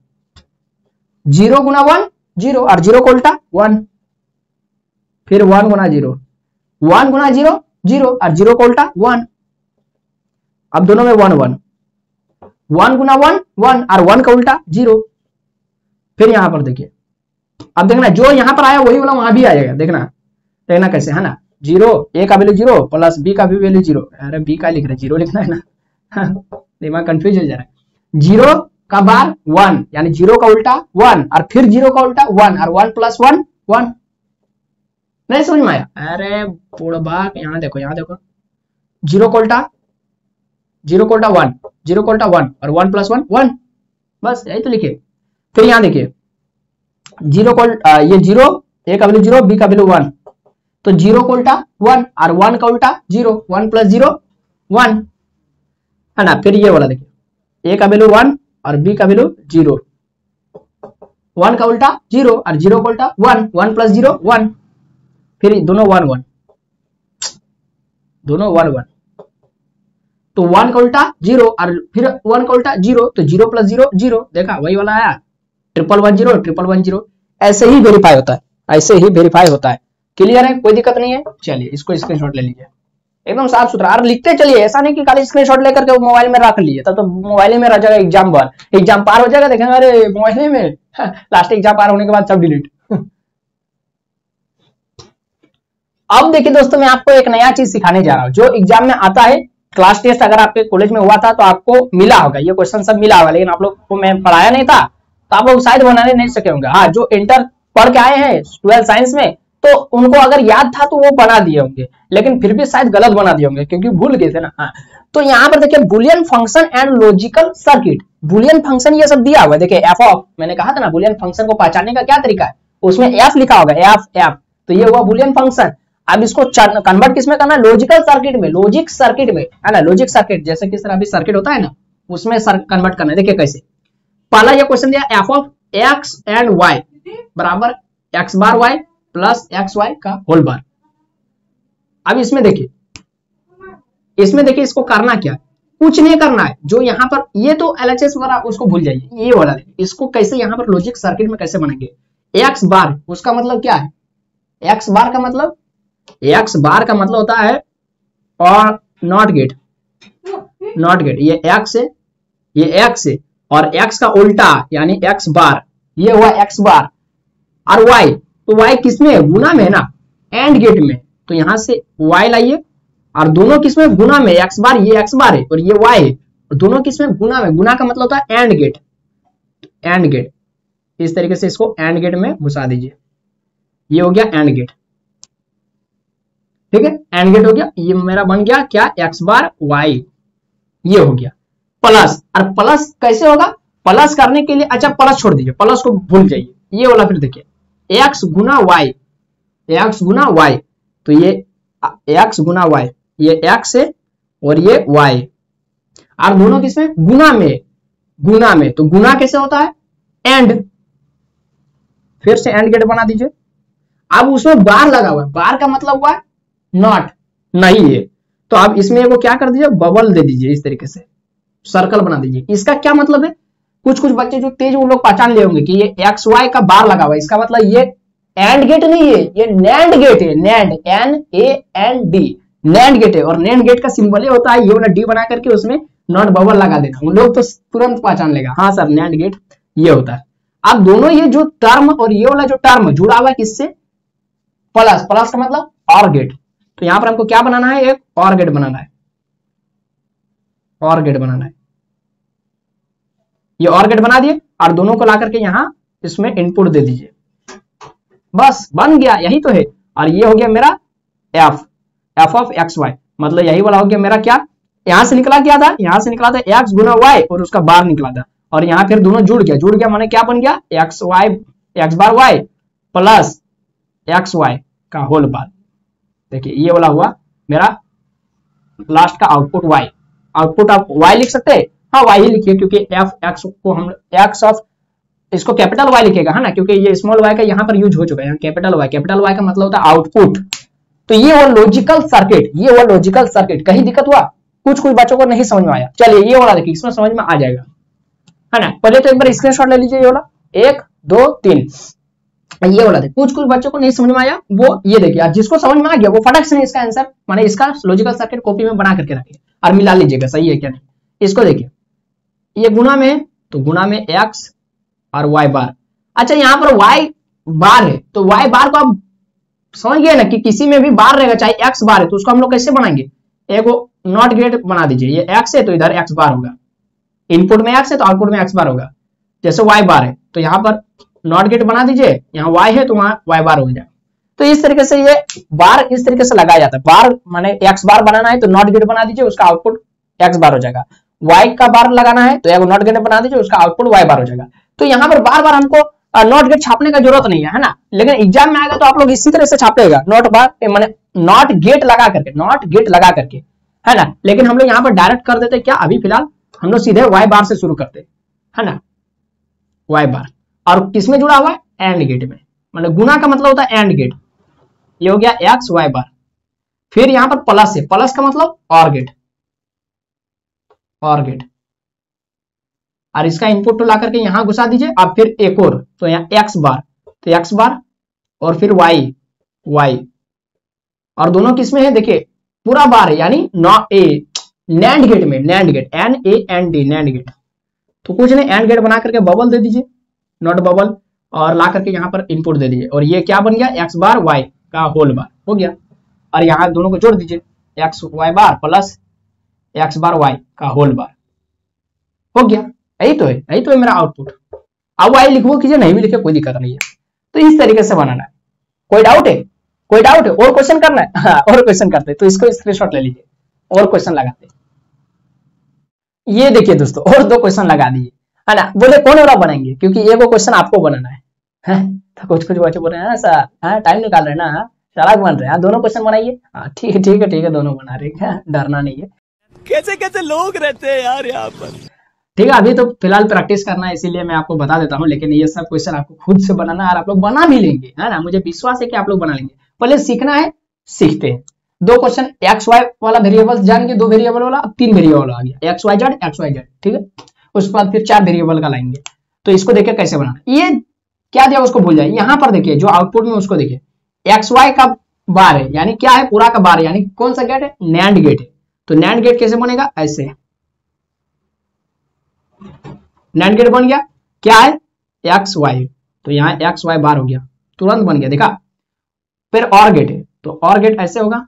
0 गुना 1 0 और 0 को उल्टा 1, फिर 1 गुना 0, 1 गुना 0 0 और 0 को उल्टा 1। अब दोनों में 1 1, 1 गुना 1 1 और 1 का उल्टा 0। फिर यहां पर देखिए, अब देखना जो यहां पर आया वही वाला वहां भी आएगा, देखना कैसे है ना। 0 ए का वैल्यू 0 प्लस बी का भी वैल्यू 0, अरे बी का लिख रहे 0 लिखना है ना दिमाग कंफ्यूज हो जा रहा है। 0 का बार 1 यानी 0 का उल्टा 1 और फिर 0 का उल्टा 1 और 1 प्लस 1 1। नहीं समझ में आया? अरे बुढ़बा यहाँ देखो 0 को उल्टा 1, 0 को उल्टा 1 और 1 प्लस 1 1, बस यही तो लिखे। फिर यहां देखिए 0 को ये 0 ए का वैल्यू 0 बी का वैल्यू 1, तो 0 को उल्टा 1 और 1 का उल्टा 0, 1 प्लस 0 1, है ना। फिर ये वाला देखिए ए का वैल्यू 1 और बी का वैल्यू 0, 1 का उल्टा 0 और 0 का उल्टा 1, 1 प्लस 0 1, फिर दोनों 1 1, दोनों 1 1, तो 1 का उल्टा 0 और फिर 1 का उल्टा 0, तो 0 प्लस 0 0, देखा वही वाला आया 1 1 0 1 0। ऐसे ही वेरीफाई होता है, ऐसे ही वेरीफाई होता है। क्लियर है? कोई दिक्कत नहीं है। चलिए इसको स्क्रीनशॉट ले लीजिए, एकदम साफ सुथरा। और लिखते चलिए, ऐसा नहीं कि खाली स्क्रीनशॉट लेकर के मोबाइल में रख लिए, तब तो मोबाइल में रह जाएगा, एग्जाम पार हो जाएगा, देखेंगे अरे मोबाइल में लास्ट एग्जाम पार होने के बाद सब डिलीट। अब देखिए दोस्तों, मैं आपको एक नया चीज सिखाने जा रहा हूं जो एग्जाम में आता है। क्लास टेस्ट अगर आपके कॉलेज में हुआ था तो आपको मिला होगा, ये क्वेश्चन सब मिला होगा, लेकिन आप लोग को मैं पढ़ाया नहीं था तो आप लोग शायद बनाने नहीं सके होंगे। हाँ, जो इंटर पढ़ के आए हैं 12 साइंस में तो उनको अगर याद था तो वो बना दिए होंगे, लेकिन फिर भी शायद गलत बना दिए होंगे क्योंकि भूल गए थे ना। हाँ, तो यहाँ पर देखिए Boolean function and logical circuit, Boolean function ये सब दिया हुआ है। देखिए एफ ऑफ, मैंने कहा था ना बुलियन फंक्शन को पहचानने का क्या तरीका है, उसमें एफ लिखा होगा, एफ, तो ये हुआ बुलियन फंक्शन। अब इसको कन्वर्ट किसमें करना है, लॉजिकल सर्किट में, लॉजिक सर्किट में, है ना। लॉजिक सर्किट जैसे किस तरह अभी सर्किट होता है ना, उसमें कन्वर्ट करना है। देखिए कैसे, पहला ये क्वेश्चन दिया F of X and Y बराबर X bar Y plus X Y का होल बार। अब इसमें देखिए इसको करना क्या, कुछ नहीं करना है। जो यहाँ पर ये तो एलएचएस वाला उसको भूल जाइए, ये वाला इसको कैसे यहाँ पर लॉजिक सर्किट में कैसे बनाएंगे। एक्स बार उसका मतलब क्या है, एक्स बार का मतलब होता है और नॉट गेट, ये एक्स है, ये एक्स है और एक्स का उल्टा यानी एक्स बार, ये हुआ एक्स बार। और वाई, तो वाई किसमें है, गुना में है ना, एंड गेट में, तो यहां से वाई लाइए और दोनों किसमें गुना में, एक्स बार, ये एक्स बार है और ये वाई है और दोनों किसमें गुना में। गुना का मतलब होता है एंड गेट, इस तरीके से इसको एंड गेट में घुसा दीजिए, ये हो गया एंड गेट। ठीक है, एंड गेट हो गया, ये मेरा बन गया क्या, एक्स बार वाई, ये हो गया प्लस। और प्लस कैसे होगा, प्लस करने के लिए, अच्छा प्लस छोड़ दीजिए, प्लस को भूल जाइए, ये वाला फिर देखिए एक्स गुना वाई, तो ये एक्स गुना वाई, ये एक्स है और ये वाई, और दोनों किसमें, गुना में, तो गुना कैसे होता है, एंड, फिर से एंड गेट बना दीजिए। अब उसमें बार लगा हुआ है, बार का मतलब हुआ नॉट, नहीं है, तो अब इसमें को क्या कर दीजिए, बबल दे दीजिए, इस तरीके से सर्कल बना दीजिए। इसका क्या मतलब है, कुछ बच्चे जो तेज उन लोग पहचान ले होंगे कि ये एक्स वाई का बार लगा हुआ है, इसका मतलब ये एंड गेट नहीं है, ये नैंड गेट है, नैंड, NAND, नैंड गेट है। और नैंड गेट का सिंबल ही होता है ये वाला डी बना करके उसमें नॉट बबल लगा देना, उन लोग तो तुरंत पहचान लेगा, हाँ सर नैंड गेट ये होता है। अब दोनों ये जो टर्म और ये वाला जो टर्म जुड़ा हुआ है किससे, प्लस का मतलब और गेट, तो यहां पर हमको क्या बनाना है, एक और गेट बनाना है, ये और गेट बना दिए और दोनों को ला करके यहां इसमें इनपुट दे दीजिए, बस बन गया, यही तो है। और ये हो गया मेरा एफ ऑफ एक्स वाई, मतलब यही वाला हो गया मेरा क्या, यहां से निकला क्या था, यहां से निकला था एक्स गुना वाई और उसका बार निकला था, और यहां फिर दोनों जुड़ गया माने क्या बन गया, x bar Y plus X Y का होल बार। देखिए ये वाला हुआ मेरा लास्ट का आउटपुट वाई, आउटपुट आप वाई लिख सकते हैं, हाँ वाई ही लिखिए, क्योंकि एफ एक्स को हम एक्स ऑफ इसको कैपिटल वाई लिखेगा है ना, क्योंकि ये स्मॉल वाई का यहाँ पर यूज हो चुका है। कैपिटल वाई का मतलब होता है आउटपुट। तो ये वो लॉजिकल सर्किट, ये वो लॉजिकल सर्किट। कहीं दिक्कत हुआ? कुछ बच्चों को नहीं समझ में आया? चलिए ये वाला देखिए, इसमें समझ में आ जाएगा है ना। पहले तो एक बार स्क्रीनशॉट ले लीजिए, ये वाला 1 2 3 ये वाला देखिए। कुछ बच्चों को नहीं समझ में आया वो ये देखिए, जिसको समझ में आ गया वो फटाक से इसका आंसर माने इसका लॉजिकल सर्किट कॉपी में बना करके रखिए और मिला लीजिएगा सही है क्या नहीं। इसको देखिए, ये गुना में, तो गुना में एक्स और वाई बार। अच्छा यहाँ पर वाई बार है, तो वाई बार को आप समझ गए ना कि किसी में भी बार रहेगा, चाहे एक्स बार है तो उसको हम लोग कैसे बनाएंगे, एक नॉट गेट बना दीजिए। ये एक्स है तो इधर एक्स बार होगा, इनपुट में एक्स है तो आउटपुट में एक्स बार होगा। जैसे वाई बार है तो यहाँ पर नॉट गेट बना दीजिए, यहाँ वाई है तो वहां वाई बार हो जाएगा। तो इस तरीके से ये बार इस तरीके से लगाया जाता है। बार माने एक्स बार बनाना है तो नॉट गेट बना दीजिए, उसका आउटपुट एक्स बार हो जाएगा। वाई का बार लगाना है तो एक नॉट गेट बना दीजिए, उसका आउटपुट वाई बार हो जाएगा। तो यहाँ पर बार बार हमको नॉट गेट छापने का जरूरत नहीं है ना, लेकिन एग्जाम में आएगा तो आप लोग इसी तरह से छापेगा, नॉट बार माने नॉट गेट लगा करके, नॉट गेट लगा करके है ना। लेकिन हम लोग यहाँ पर डायरेक्ट कर देते क्या, अभी फिलहाल हम लोग सीधे वाई बार से शुरू करते है ना, वाई बार। और किसमें जुड़ा हुआ है, एंड गेट में, मतलब गुना का मतलब होता है एंड गेट। ये हो गया एक्स वाई बार। फिर यहाँ पर प्लस है, प्लस का मतलब और गेट, और गेट। और इसका इनपुट तो ला करके यहां घुसा दीजिए। अब फिर एक और, तो यहाँ एक्स बार, तो एक्स बार और फिर वाई, वाई। और दोनों किसमें है देखिए, पूरा बार है, यानी नॉट ए नैंड गेट में, NAND gate NAND NAND gate. तो कुछ नहीं, एंड गेट बना करके बबल दे दीजिए, नॉट बबल, और ला करके यहाँ पर इनपुट दे दीजिए। और ये क्या बन गया, एक्स बार वाई का होल बार हो गया। और यहाँ दोनों को जोड़ दीजिए, एक्स वाई बार प्लस एक्स बार वाई का होल बार हो गया। यही तो है मेरा आउटपुट। अब वाई लिखो कीजिए, नहीं भी लिखे कोई दिक्कत नहीं है। तो इस तरीके से बनाना है। कोई डाउट है, कोई डाउट है? और क्वेश्चन करना है? हाँ, और क्वेश्चन करते हैं। तो इसको स्क्रीनशॉट ले लीजिए और क्वेश्चन लगाते हैं। ये देखिए दोस्तों, और 2 क्वेश्चन लगा दीजिए है ना। बोले कौन वाला बनाएंगे, क्योंकि ये वो क्वेश्चन आपको बनाना है। तो कुछ बच्चे बोल रहे हैं सर, हाँ टाइम निकाल रहे हैं ना, चालाक बन रहे हैं, दोनों क्वेश्चन बनाइए। हाँ ठीक है दोनों बना रहे हैं, डरना नहीं है। कैसे लोग रहते हैं यार यहाँ पर। ठीक है, अभी तो फिलहाल प्रैक्टिस करना है, इसीलिए मैं आपको बता देता हूँ। लेकिन ये सब क्वेश्चन आपको खुद से बनाना है, और आप लोग बना भी लेंगे है ना, मुझे विश्वास है कि आप लोग बना लेंगे। पहले सीखना है, सीखते हैं। 2 क्वेश्चन एक्स वाई वाला वेरिएबल जान के, 2 वेरिएबल वाला, अब 3 वेरिएबल आ गया, एक्स वाई जेड। ठीक है, उसके बाद फिर 4 वेरिएबल का लाएंगे। तो इसको देखिए कैसे बनाना, ये क्या दिया उसको भूल जाए। यहाँ पर देखिए जो आउटपुट में उसको देखिए, एक्स वाई का बार है, यानी क्या है, पूरा का बार है, यानी कौन सा गेट है, नैंड गेट है। तो नैंड गेट कैसे बनेगा, ऐसे नैंड गेट बन गया। क्या है, एक्स वाई, तो यहाँ एक्स वाई बार हो गया, तुरंत बन गया, देखा। फिर और गेट है, तो और गेट ऐसे होगा,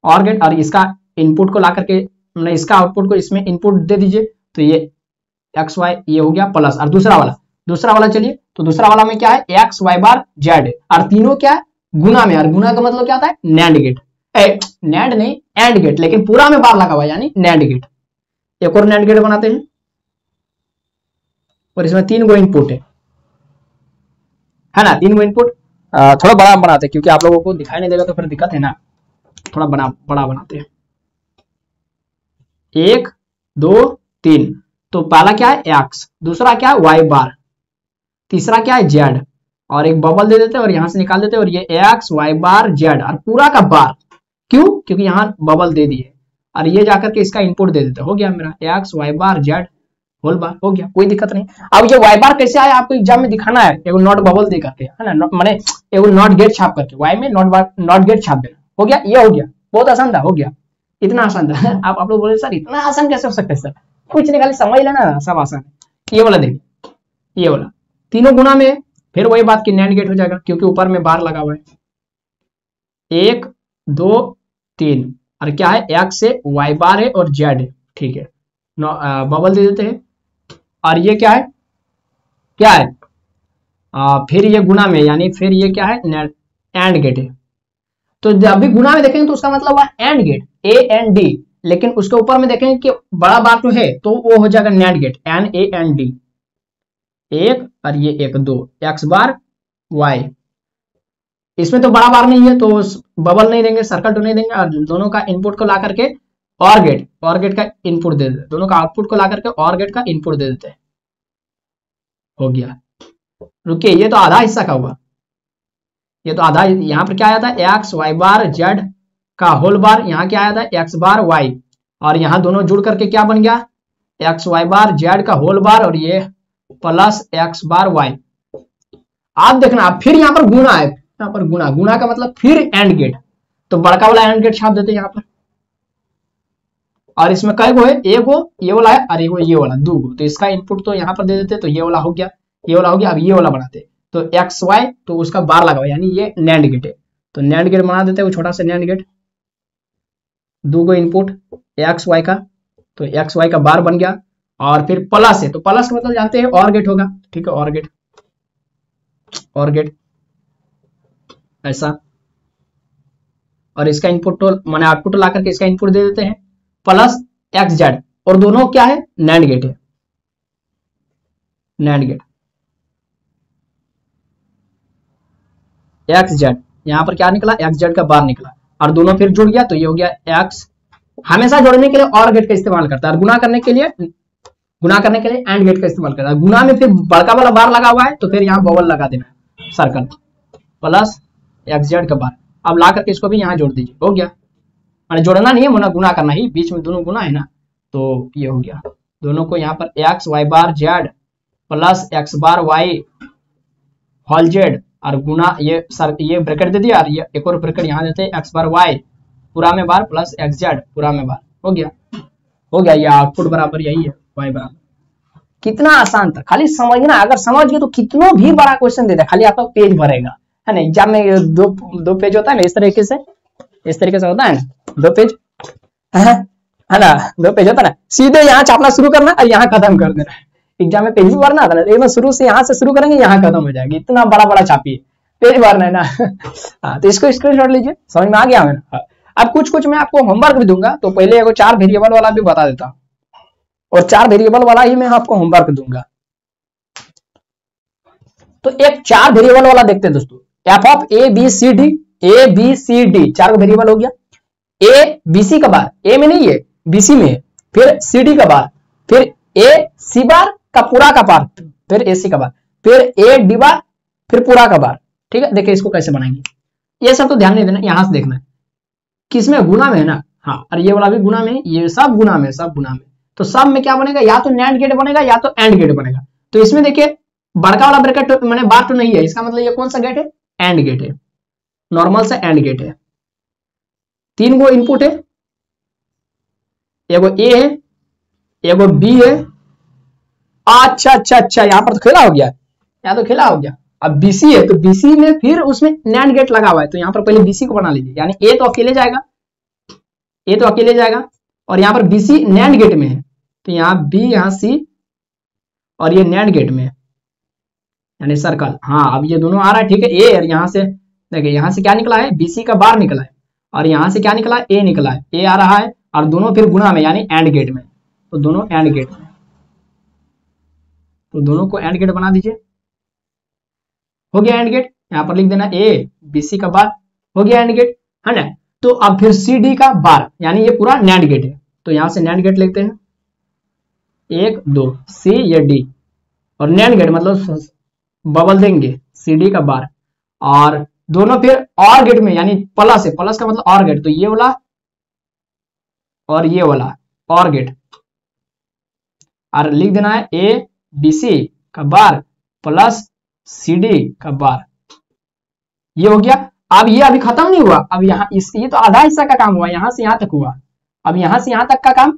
और गेट। और इसका इनपुट को ला करके, इसका आउटपुट को इसमें इनपुट दे दीजिए। तो ये एक्स वाई ये हो गया प्लस। और दूसरा वाला चलिए, तो दूसरा वाला में क्या है, एक्स वाई बार जेड। और तीनों क्या है, गुना में। और गुना का मतलब क्या होता है, नैंड गेट, नैंड नहीं एंड गेट, लेकिन पूरा में बार लगा हुआ यानी नैंड गेट। एक और नैंड गेट बनाते हैं, और इसमें 3 गो इनपुट है ना, 3 गो इनपुट। थोड़ा बड़ा बनाते हैं, क्योंकि आप लोगों को दिखाई नहीं देगा तो फिर दिक्कत है ना। थोड़ा बड़ा बनाते हैं, 1 2 3। तो पहला क्या है, एक्स, दूसरा क्या है, वाई बार, तीसरा क्या है, जेड। और एक बबल दे देते हैं और यहां से निकाल देते हैं। और ये एक्स वाई बार जेड, और पूरा का बार, क्यों, क्योंकि यहां बबल दे दिए। और ये जाकर के इसका इनपुट दे देते, हो गया मेरा एक्स वाई बार जेड होल बार, हो गया, कोई दिक्कत नहीं। अब ये वाई बार कैसे आया आपको एग्जाम में दिखाना है, एगो नॉट बबल दे करके है ना, माने एगो नॉट गेट छाप करके, वाई में नॉट गेट छाप देना, हो गया, ये हो गया। बहुत आसान था, हो गया, इतना आसान था। आप लोग बोले सर इतना आसान कैसे हो सकता है सर, कुछ नहीं, खाली समझ लेना, सब आसान है। ये वाला देखिए, ये वाला तीनों गुना में, फिर वही बात की नैंड गेट हो जाएगा, क्योंकि ऊपर में बार लगा हुआ है। 1 2 3, और क्या है, एक्स से वाई बार है और जेड है, ठीक है, बबल दे देते हैं। और ये क्या है, फिर ये गुना में, यानी फिर ये क्या है, एंड गेट है। तो जब भी गुना में देखेंगे तो उसका मतलब हुआ एंड गेट, AND। लेकिन उसके ऊपर में देखेंगे कि बड़ा बार जो है तो वो हो जाएगा नैंड गेट, NAND। 1 और ये 1 2, एक्स बार वाई। इसमें तो बड़ा बार नहीं है तो बबल नहीं देंगे, सर्कल तो नहीं देंगे, और दोनों का इनपुट को ला करके और गेट का इनपुट दे देते, दोनों का आउटपुट को ला करके और गेट का इनपुट दे देते हैं। हो गया। रुकिए, ये तो आधा हिस्सा का हुआ, ये तो आधा। यहाँ पर क्या आया था, एक्स वाई बार जेड का होल बार, यहाँ क्या आया था, एक्स बार वाई, और यहाँ दोनों जुड़ करके क्या बन गया, एक्स वाई बार जेड का होल बार, और ये प्लस एक्स बार वाई। आप देखना, आप फिर यहाँ पर गुना है, यहाँ पर गुना का मतलब फिर एंड गेट, तो बड़का वाला एंड गेट छाप देते हैं यहाँ पर। और इसमें कई गो है, एक गो ये वाला है और एक गो ये वाला, दो गो, तो इसका इनपुट तो यहाँ पर दे देते, तो ये वाला हो गया, ये वाला हो गया। अब ये वाला बनाते, तो एक्स वाई, तो उसका बार लगा हुआ, यानी ये नैंड गेट है, तो नैंड गेट बना देते हैं, वो छोटा सा नैंड गेट, दो गो इनपुट एक्स वाई का, तो एक्स वाई का बार बन गया। और फिर प्लस है, तो प्लस का मतलब जानते हैं और गेट होगा, ठीक है, और गेट ऐसा। और इसका इनपुट तो माने आउटपुट ला करके इसका इनपुट दे देते हैं, प्लस एक्स जेड, और दोनों क्या है, नैंड गेट है, नैंड गेट एक्स जेड। यहां पर क्या निकला, एक्स जेड का बार निकला, और दोनों फिर जुड़ गया, तो ये हो गया एक्स। हमेशा जोड़ने के लिए और गेट का इस्तेमाल करता है, और गुना करने के लिए एंड गेट का इस्तेमाल करता है। गुना में फिर बड़का वाला बार लगा हुआ है, तो फिर यहाँ बबल लगा देना, सर्कल, प्लस एक्स जेड का बार। अब ला करके इसको भी यहाँ जोड़ दीजिए, हो गया। मैंने जोड़ना नहीं है, गुना करना ही, बीच में दोनों गुना है ना, तो ये हो गया। दोनों को यहाँ पर एक्स वाई बार Z plus x bar Y whole Z, और गुना ये ब्रैकेट दे दिया, और ये एक और ब्रैकेट यहाँ देते हैं, एक्स बार वाई पूरा में बार प्लस एक्स जेड पूरा में बार, हो गया। ये आउटपुट बराबर यही है, वाई बराबर। कितना आसान था, खाली समझना। अगर समझ गए तो कितना भी बड़ा क्वेश्चन दे दे, खाली आपका पेज भरेगा, है ना। एग्जाम में दो पेज होता है ना, इस तरीके से होता है ना, दो पेज, है ना, दो पेज होता है ना, सीधे यहाँ छापना शुरू करना और यहाँ खत्म कर देना। एग्जाम में पेज भी भरना था ना, एकदम शुरू से यहाँ से शुरू करेंगे, यहाँ खत्म हो जाएगी, इतना बड़ा छापिए, पेज भरना है ना। हाँ, तो इसको स्क्रीनशॉट लीजिए, समझ में आ गया है ना। अब कुछ मैं आपको होमवर्क भी दूंगा, तो पहले एगो 4 वेरिएबल वाला भी बता देता हूँ, और 4 वेरिएबल वाला ही मैं आपको होमवर्क दूंगा। तो एक 4 वेरिएबल वाला देखते हैं दोस्तों, F of A B C D, 4 variable हो गया। ए बी सी का बार, ए में नहीं है, बी सी में है, फिर सी डी का बार, फिर ए सी बार का पूरा का बार, फिर ए सी का बार, फिर ए डी बार, फिर पूरा का बार, ठीक है। देखिए इसको कैसे बनाएंगे, ये सब तो ध्यान नहीं देना, यहां से देखना है किसमें, गुना में है ना, हाँ, और ये वाला भी गुना में, ये सब गुना में, तो सब में क्या बनेगा, या तो नैंड गेट बनेगा या तो एंड गेट बनेगा। तो इसमें देखिए बड़का वाला ब्रैकेट मैंने बार तो नहीं है, इसका मतलब ये कौन सा गेट है, एंड गेट है, नॉर्मल सा एंड गेट है। 3 गो इनपुट है, एगो ए है, एगो बी है। अच्छा, यहाँ पर तो खेला हो गया, अब बीसी है, तो बीसी में फिर उसमें नैंड गेट लगा हुआ है, तो यहाँ पर पहले बीसी को बना लीजिए, यानी ए तो अकेले जाएगा, और यहाँ पर बीसी नैंड गेट में है, तो यहाँ बी, यहाँ सी, और ये नैंड गेट में है, यानी सर्कल। हाँ, अब ये दोनों आ रहा है, ठीक है। ए, और यहाँ से देखिए, यहाँ से क्या निकला है, बीसी का बार निकला है, और यहाँ से क्या निकला है, ए निकला है, ए आ रहा है, और दोनों फिर गुना में, यानी एंड गेट में, तो दोनों एंड गेट में, तो दोनों को एंड गेट बना दीजिए, हो गया एंड गेट। यहाँ पर लिख देना ए बी सी का बार, हो गया एंड गेट, है ना। तो अब फिर सी डी का बार, यानी ये पूरा नैंड गेट है, तो यहां से नैंड गेट लिखते हैं, 1 2 सी या डी, और नैंड गेट मतलब बबल देंगे सी डी का बार, और दोनों फिर और गेट में, यानी प्लस है, प्लस का मतलब और गेट, तो ये वाला और ये वाला और गेट, और लिख देना है ए बी सी का बार प्लस सी डी का बार, ये हो गया। अब ये अभी खत्म नहीं हुआ, अब यहाँ ये तो आधा हिस्सा का काम हुआ, यहां से यहां तक हुआ, अब यहां से यहां तक का काम,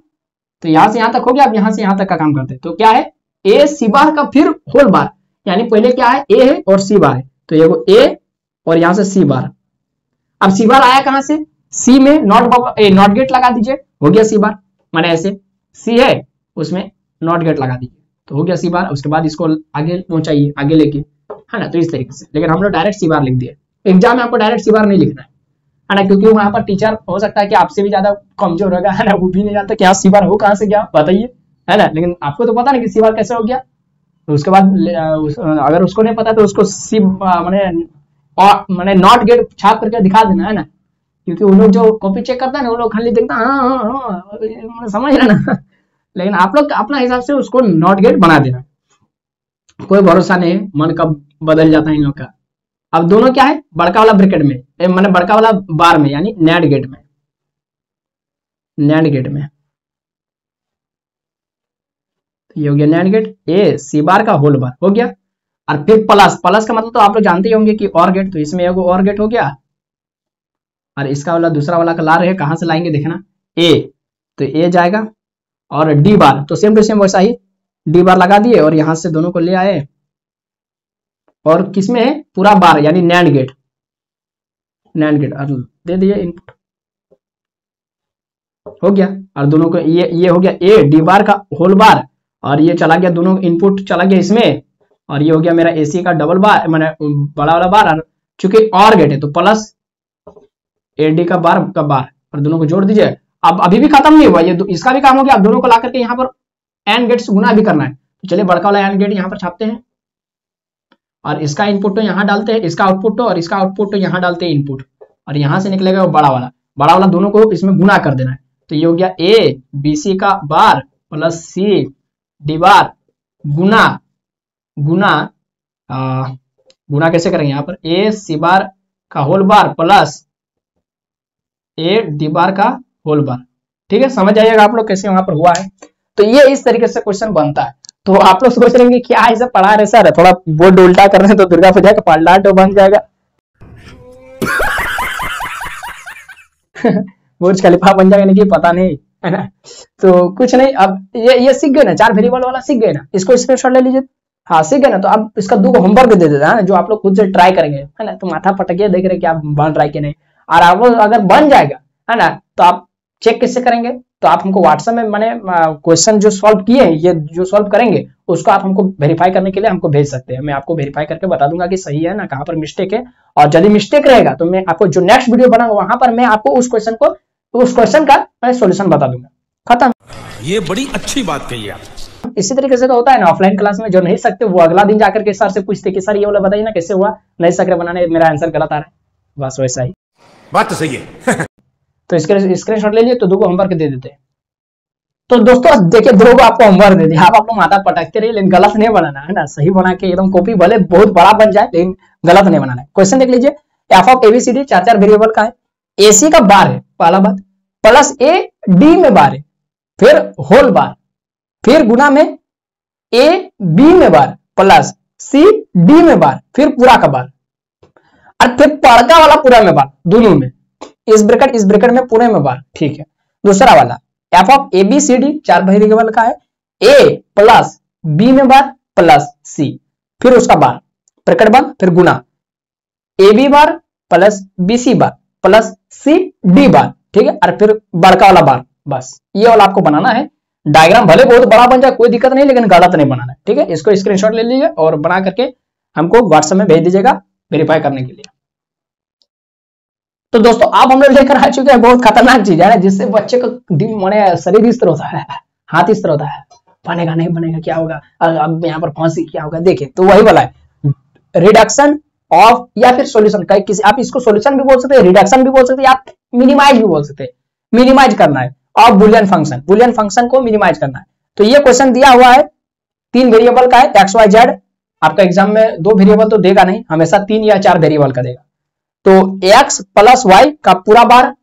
तो यहां से यहां तक हो गया। अब यहां से यहां तक का काम करते हैं, तो क्या है, ए सी बार का फिर होल बार, यानी पहले क्या है, ए है और सी बार है, तो ये ए और यहां से सी बार। अब सी बार आया कहां से, सी में नॉट गेट लगा दीजिए, हो गया सी बार, माने ऐसे सी है उसमें नॉट गेट लगा दीजिए, तो हो गया सी बार। उसके बाद इसको आगे पहुंचाइए, आगे लेके, है ना, तो इस तरीके से। लेकिन हम लोग डायरेक्ट सी बार लिख दिए, एग्जाम में आपको डायरेक्ट सी बार नहीं लिखना है ना, क्योंकि वहां पर टीचर हो सकता है कि आपसे भी ज्यादा कमजोर होगा, है ना, वो भी नहीं जानता कि सी बार हो कहां से गया, बताइए, है ना। लेकिन आपको तो पता नहीं कि सी बार कैसे हो गया, तो उसके बाद अगर उसको नहीं पता तो उसको सी माने नॉट गेट छाप करके दिखा देना, है ना, क्योंकि उन लोग जो कॉपी चेक करता है ना, वो लोग खाली देखता है हाँ, समझ रहे ना। लेकिन आप लोग अपना हिसाब से उसको नॉट गेट बना देना, कोई भरोसा नहीं है, मन कब बदल जाता है इन लोग का। अब दोनों क्या है, बड़का वाला ब्रैकेट में, मैंने बड़का वाला बार में, यानी नैंड गेट में, नैंड गेट में ये हो गया नैंड गेट, ए सी बार का होल बार हो गया। और फिर प्लस, प्लस का मतलब तो आप लोग जानते ही होंगे कि और गेट, तो इसमें एगो और गेट हो गया। और इसका वाला दूसरा वाला का ला रहे, कहां से लाएंगे देखना, ए, तो ए जाएगा और डी बार, तो सेम टू सेम वैसा ही डी बार लगा दिए और यहां से दोनों को ले आए और किसमें है पूरा बार यानी नैंड गेट, नैंड गेट और दे दिए इनपुट, हो गया। और दोनों को ये हो गया ए डी बार का होल बार, और ये चला गया दोनों इनपुट चला गया इसमें, और ये हो गया मेरा एसी का डबल बार, मैंने बड़ा वाला बार। और चूंकि और गेट है तो प्लस एडी का बार और दोनों को जोड़ दीजिए। अब अभी भी खत्म नहीं हुआ, ये इसका भी काम हो गया। अब दोनों को ला करके यहाँ पर एंड गेट से गुना भी करना है, तो चलिए बड़का वाला एंड गेट यहाँ पर छापते हैं और इसका इनपुट तो यहाँ डालते हैं, इसका आउटपुट तो, और इसका आउटपुट तो यहाँ डालते हैं इनपुट, और यहाँ से निकलेगा वो बड़ा वाला दोनों को इसमें गुना कर देना है। तो ये हो गया ए बी सी का बार प्लस सी डी बार गुना गुना कैसे करेंगे यहाँ पर, ए सी बार का whole bar plus A D bar का होल बार। ठीक है, समझ जाइएगा आप लोग कैसे वहां पर हुआ है। तो ये इस तरीके से क्वेश्चन बनता है। तो आप लोग सोच रहे हैं कि क्या ऐसा पढ़ा रहे सर, थोड़ा बोर्ड उल्टा कर रहे हैं तो दुर्गा पूजा का पार्लाट बन जाएगा। बुर्ज खलीफा बन जाएगा, नहीं पता नहीं है ना। तो कुछ नहीं, अब ये सीख गए ना, 4 वेरिएबल वाला सीख गए ना, इसको स्क्रीनशॉट ले लीजिए। हाँ सीख गए ना, तो अब इसका 2 होमवर्क दे देता है जो आप लोग खुद से ट्राई करेंगे, है ना। तो माथा पटकिए, देख रहे क्या बन रहा है कि नहीं। और आप लोग अगर बन जाएगा, है ना, तो आप चेक कैसे करेंगे, तो आप हमको व्हाट्सएप में मैंने क्वेश्चन जो सॉल्व किए हैं, ये जो सॉल्व करेंगे उसको आप हमको वेरीफाई करने के लिए हमको भेज सकते हैं। मैं आपको वेरीफाई करके बता दूंगा कि सही है ना, कहाँ पर मिस्टेक है। और यदि मिस्टेक रहेगा तो मैं आपको जो नेक्स्ट वीडियो बनाऊंगा वहां पर मैं आपको उस क्वेश्चन का मैं सोल्यूशन बता दूंगा। खत्म। ये बड़ी अच्छी बात कही आप। इसी तरीके से तो होता है ना ऑफलाइन क्लास में, जो नहीं सकते वो अगला दिन जाकर के सर से पूछते कि सर ये वाला बताइए ना कैसे हुआ, नहीं सक रहे बनाने, मेरा आंसर गलत आ रहा है, बस वैसा ही बात तो सही है। तो स्क्रीनशॉट ले लिए, तो 2 को होमवर्क दे देते हैं। तो दोस्तों देखिए 2 को आपको होमवर्क दे दिया, आप लोग माथा पटकते रहिए, लेकिन गलत नहीं बनाना है ना, सही बना के एकदम कॉपी भले बहुत बड़ा बन जाए लेकिन गलत नहीं बनाना है। क्वेश्चन देख लीजिए, एफ ऑफ एबीसीडी 4 वेरिएबल का है, एसी का बार है पहला बात, प्लस ए डी में बार है, फिर होल बार, फिर गुना में ए बी में बार प्लस सी डी में बार, फिर पूरा का बार, और फिर पड़का वाला पूरा में बार, दोनों में इस ब्रैकेट में पूरे में बार। ठीक है, दूसरा वाला F of A B C D 4 variable का है, ए प्लस बी में बार प्लस सी, फिर उसका बार ब्रैकेट बंद, फिर गुना A B bar plus B C bar plus C D bar. ठीक है, और फिर बड़का वाला बार, बस ये वाला आपको बनाना है। डायग्राम भले बहुत बड़ा बन जाए कोई दिक्कत नहीं, लेकिन गलत नहीं बनाना है। ठीक है, इसको स्क्रीनशॉट ले लीजिए और बना करके हमको व्हाट्सएप में भेज दीजिएगा वेरीफाई करने के लिए। तो दोस्तों आप हम लोग लेकर आ चुके हैं बहुत खतरनाक चीज है, जिससे बच्चे का माने शरीर इस तरह होता है, हाथ इस तरह होता है, बनेगा नहीं बनेगा क्या होगा, अब यहाँ पर फांसी क्या होगा। देखिए तो वही वाला है रिडक्शन ऑफ या फिर सॉल्यूशन, किसी आप इसको सॉल्यूशन भी बोल सकते हैं, रिडक्शन भी बोल सकते हैं, आप मिनिमाइज भी बोल सकते हैं। मिनिमाइज करना है ऑफ बुलियन फंक्शन को मिनिमाइज करना है। तो ये क्वेश्चन दिया हुआ है 3 वेरिएबल का है, एक्स वाई जेड। आपका एग्जाम में 2 वेरिएबल तो देगा नहीं, हमेशा 3 या 4 वेरिएबल का देगा। तो x प्लस वाई का पूरा बार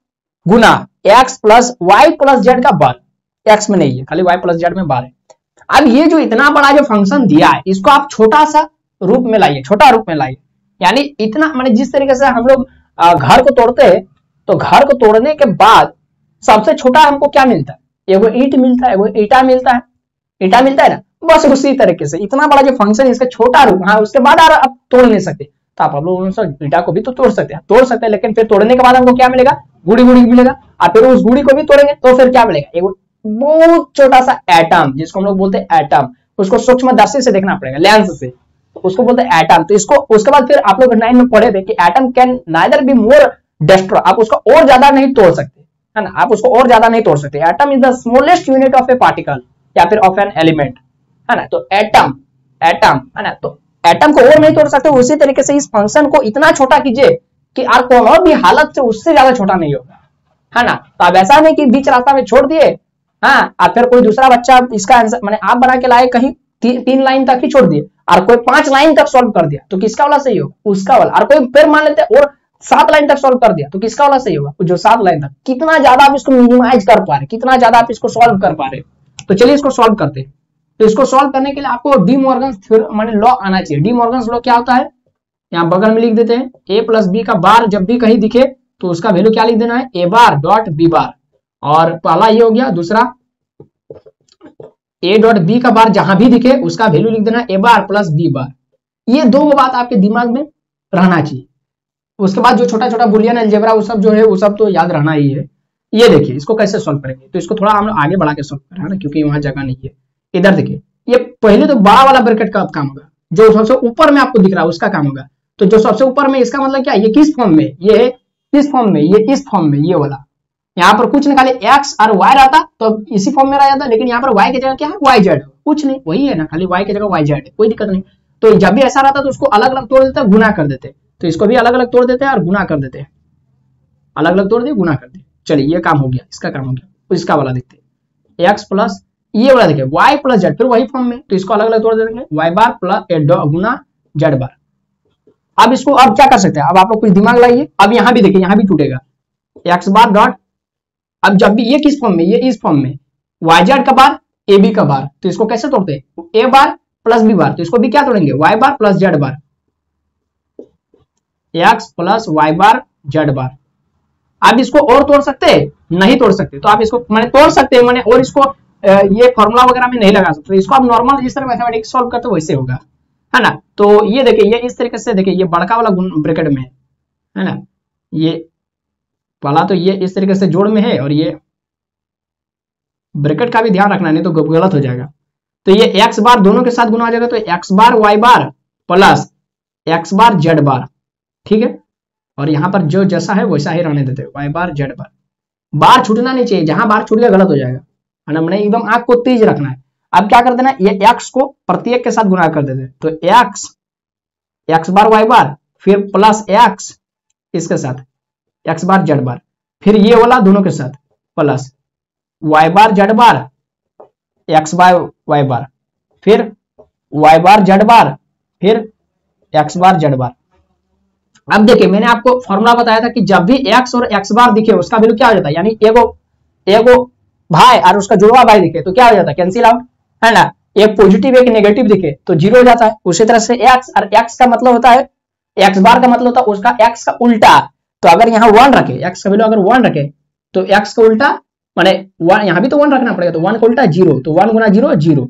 गुना x plus Y plus Z का बार, x में नहीं है खाली y प्लस जेड में बार है। अब ये जो इतना बड़ा जो फंक्शन दिया है इसको आप छोटा सा रूप में लाइए, छोटा रूप में लाइए, यानी इतना माने जिस तरीके से हम लोग घर को तोड़ते हैं, तो घर को तोड़ने के बाद सबसे छोटा हमको क्या मिलता है, एगो ईंट मिलता है, एगो ईटा मिलता है ना, बस उसी तरीके से इतना बड़ा जो फंक्शन है इसका छोटा रूप। हाँ उसके बाद आप तोड़ नहीं सकते, तो आप लोग ईटा को भी तो तोड़ सकते हैं, लेकिन फिर तोड़ने के बाद हमको क्या मिलेगा, गुड़ी मिलेगा, और फिर उस गुड़ी को भी तोड़ेंगे तो फिर क्या मिलेगा, एगो बहुत छोटा सा एटम, जिसको हम लोग बोलते हैं एटम। उसको सूक्ष्मदर्शी से देखना पड़ेगा, लेंस से, तो उसको बोलते हैं एटम। तो इसको उसके बाद फिर आप लोग 9 में पढ़े थे कि atom can neither be more destroy, आप उसको और ज्यादा नहीं तोड़ सकते, है ना, आप उसको और ज्यादा नहीं तोड़ सकते। Atom is the smallest unit of A particle या फिर ऑफ एन एलिमेंट, है ना। तो एटम है ना, तो एटम को और नहीं तोड़ सकते। उसी तरीके से इस फंक्शन को इतना छोटा कीजिए कि आर कोनो भी हालत से उससे ज्यादा छोटा नहीं होगा, है ना। तो अब ऐसा नहीं कि बीच रास्ता में छोड़ दिए, हाँ, और फिर कोई दूसरा बच्चा इसका आंसर मैंने आप बना के लाए कहीं 3 लाइन तक ही छोड़ दिए और कोई 5 लाइन तक सॉल्व कर दिया, तो किसका वाला सही होगा? उसका वाला। और कोई फिर मान लेते और 7 लाइन तक सॉल्व कर दिया, तो किसका वाला सही होगा? जो 7 लाइन तक। कितना ज्यादा आप इसको मिनिमाइज कर पा रहे, कितना ज्यादा आप इसको सॉल्व कर पा रहे। तो चलिए इसको सॉल्व करते हैं। तो इसको सॉल्व करने के लिए आपको डी मॉर्गन्स थ्योरम माने लॉ आना चाहिए। डी मॉर्गन्स लॉ क्या होता है, यहाँ बगल में लिख देते हैं, ए प्लस बी का बार जब भी कहीं दिखे तो उसका वैल्यू क्या लिख देना है? ए बार डॉट बी बार। और पहला ये हो गया। दूसरा, ए डॉट बी का बार जहां भी दिखे उसका वैल्यू लिख देना ए बार प्लस बी बार। ये दो बात आपके दिमाग में रहना चाहिए। उसके बाद जो छोटा छोटा बुलियन अलजेब्रा वो सब जो है वो सब तो याद रहना ही है। ये देखिए इसको कैसे सॉल्व करेंगे, तो इसको थोड़ा हम लोग आगे बढ़ा के सॉल्व करें, है ना, क्योंकि वहां जगह नहीं है। इधर देखिए, ये पहले तो बड़ा वाला ब्रैकेट का काम होगा, जो सबसे ऊपर में आपको दिख रहा है उसका काम होगा। तो जो सबसे ऊपर में, इसका मतलब क्या, ये किस फॉर्म में, ये है किस फॉर्म में, ये इस फॉर्म में, ये वाला। यहाँ पर कुछ निकाले एक्स और वाई रहता तो इसी फॉर्म में रह जाता, लेकिन यहाँ पर वाई की जगह क्या है? Y Z. कुछ नहीं, वही है ना, खाली वाई की जगह वाई जेड है, कोई दिक्कत नहीं। तो जब भी ऐसा रहता तो उसको अलग अलग तोड़ देते, गुना कर देते। तो इसको भी अलग अलग तोड़ देते हैं और गुना कर देते हैं, अलग अलग तोड़ दिए गुना कर दिए। चलिए ये काम हो गया, इसका काम हो गया। तो इसका वाला देखते हैं, एक्स प्लस ये वाला देखिए वाई प्लस जेड, फिर वही फॉर्म में, तो इसको अलग अलग तोड़ देंगे, वाई बार प्लस गुना जेड बार। अब इसको अब क्या कर सकते हैं, अब आप लोग कुछ दिमाग लगाइए। अब यहाँ भी देखिए, यहाँ भी टूटेगा, एक्स बार डॉट, अब जब भी ये किस फॉर्म में, ये इस फॉर्म में, वाई जेड का बार ए बी का बार, तो इसको कैसे तोड़ते हैं? ए बार प्लस बी बार, तो इसको भी क्या तोड़ेंगे? वाई बार प्लस जेड बार, एक्स प्लस वाई बार जेड बार। आप इसको और तोड़ सकते हैं? नहीं तोड़ सकते। तो आप इसको मैंने तोड़ सकते हैं मैंने, और इसको ये फॉर्मूला वगैरह में नहीं लगा सकते। इसको आप नॉर्मल जिस तरह मैथमेटिक्स सॉल्व करते हो वैसे होगा, है ना। तो ये देखिए, ये इस तरीके से देखिए, ये बड़का वाला ब्रैकेट में है ना, ये वाला तो ये इस तरीके से जोड़ में है, और ये ब्रैकेट का भी ध्यान रखना, नहीं तो गलत हो जाएगा। तो ये एक्स बार दोनों के साथ गुना हो जाएगा, तो एक्स बार वाई बार प्लस एक्स बार जेड बार, ठीक है। और यहाँ पर जो जैसा है वैसा ही रहने देते, वाई बार जेड बार। बार छूटना नहीं चाहिए, जहां बार छूट गया गलत हो जाएगा, है ना। मैंने एकदम आंख को तेज रखना है। अब क्या कर देना, ये एक्स को प्रत्येक के साथ गुना कर देते, तो एक्स बार वाई बार, फिर प्लस एक्स इसके साथ एक्स बार जेड बार, फिर ये वाला दोनों के साथ प्लस वाई बार जेड बार, एक्स बार वाई बार, फिर वाई बार जेड बार, फिर एक्स बार जेड बार। अब देखिए मैंने आपको फॉर्मूला बताया था कि जब भी एक्स और एक्स बार दिखे उसका वैल्यू क्या हो जाता है, यानी एगो भाई और उसका जुड़वा भाई दिखे तो क्या हो जाता है? कैंसिल आउट, है ना। एक पॉजिटिव एक नेगेटिव दिखे तो जीरो हो जाता है। उसी तरह से एक्स और एक्स का मतलब होता है, एक्स बार का मतलब होता है उसका एक्स का उल्टा। तो अगर यहाँ 1 रखे, एक्स का वैल्यू अगर 1 रखे तो एक्स का उल्टा माने 1, यहाँ भी तो 1 रखना पड़ेगा, तो 1 का उल्टा 0, तो 1 गुना 0 0।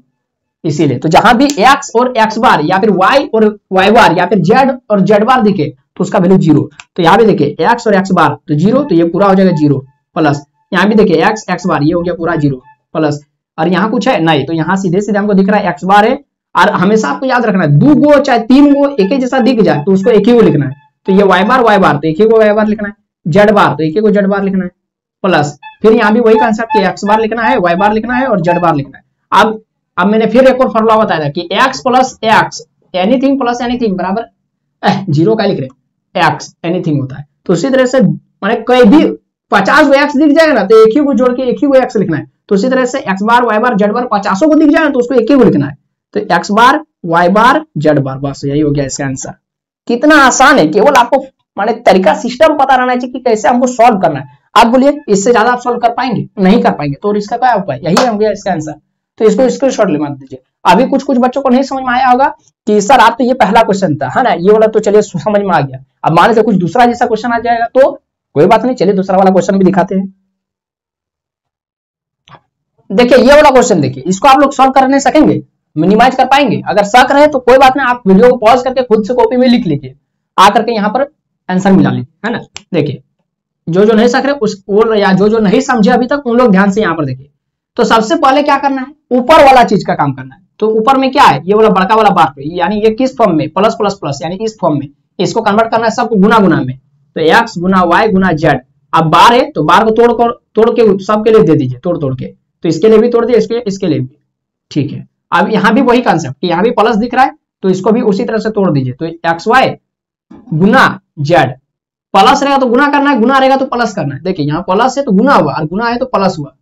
इसीलिए तो जहां भी एक्स और एक्स बार या फिर वाई और वाई बार या फिर जेड और जेड बार दिखे तो उसका वैल्यू 0। तो यहाँ भी देखिए एक्स और एक्स बार तो 0, तो ये पूरा हो जाएगा 0 प्लस, यहाँ भी देखिए एक्स एक्स बार ये हो गया पूरा 0 प्लस, और यहाँ कुछ है नहीं, तो यहाँ सीधे सीधे हमको दिख रहा है एक्स बार है। और हमेशा आपको याद रखना है 2 गो चाहे 3 गो एक ही जैसा दिख जाए तो उसको एक ही गो लिखना है। तो ये वाई बार तो एक ही गो वाई बार लिखना है, जेड बार तो एक ही गो जेड बार लिखना है प्लस, फिर यहाँ भी वही कंसेप्ट एक्स बार लिखना है, वाई बार लिखना है और जेड बार लिखना है। अब मैंने फिर एक और फॉर्मूला बताया था कि x plus x anything plus anything बराबर 0 का लिख रहे एक्स एनीथिंग होता है। तो उसी तरह से माने कोई भी 50 एक्स दिख जाएगा ना तो एक ही को जोड़ के एक ही को एक्स लिखना है। तो उसी तरह से एक्स बार वाई बार जेड बार 50 को दिख जाएगा तो उसको एक ही को लिखना है, तो एक्स बार वाई बार जेड बार, बस यही हो गया इसका आंसर। कितना आसान है, केवल आपको माने तरीका सिस्टम पता रहना चाहिए कि कैसे हमको सॉल्व करना है। आप बोलिए इससे ज्यादा आप सॉल्व कर पाएंगे? नहीं कर पाएंगे, तो इसका क्या उपाय, यही हो गया इसका आंसर। तो इसको स्क्रीनशॉट ले मान दीजिए। अभी कुछ बच्चों को नहीं समझ में आया होगा कि सर आप तो ये पहला क्वेश्चन था, है ना, ये वाला तो चलिए समझ में आ गया। अब मान लीजिए कुछ दूसरा जैसा क्वेश्चन आ जाएगा तो कोई बात नहीं, चलिए दूसरा वाला क्वेश्चन भी दिखाते हैं। देखिए ये वाला क्वेश्चन देखिए, इसको आप लोग सॉल्व कर नहीं सकेंगे, मिनिमाइज कर पाएंगे? अगर शक रहे तो कोई बात नहीं, आप वीडियो को पॉज करके खुद से कॉपी में लिख लीजिए, आकर के यहाँ पर आंसर मिला लीजिए, है ना। देखिए जो नहीं सक रहे उस या जो नहीं समझे अभी तक उन लोग ध्यान से यहाँ पर देखिए। तो सबसे पहले क्या करना है, ऊपर वाला चीज का काम करना है। तो ऊपर में क्या है, ये वाला बड़का वाला बार पे, यानी ये किस फॉर्म में, प्लस प्लस प्लस, यानी इस फॉर्म में इसको कन्वर्ट करना है सबको गुना गुना में। तो एक्स गुना वाई गुना जेड। अब बार है तो बार को तोड़ के सबके लिए दे दीजिए, तोड़ के, तो इसके लिए भी तोड़ दिए, इसके लिए भी, ठीक है। अब यहाँ भी वही कॉन्सेप्ट, यहाँ भी प्लस दिख रहा है तो इसको भी उसी तरह से तोड़ दीजिए। तो एक्स वाई गुना जेड, प्लस रहेगा तो गुना करना है, गुना रहेगा तो प्लस करना है। देखिए यहाँ प्लस है तो गुना हुआ और गुना है तो प्लस हुआ।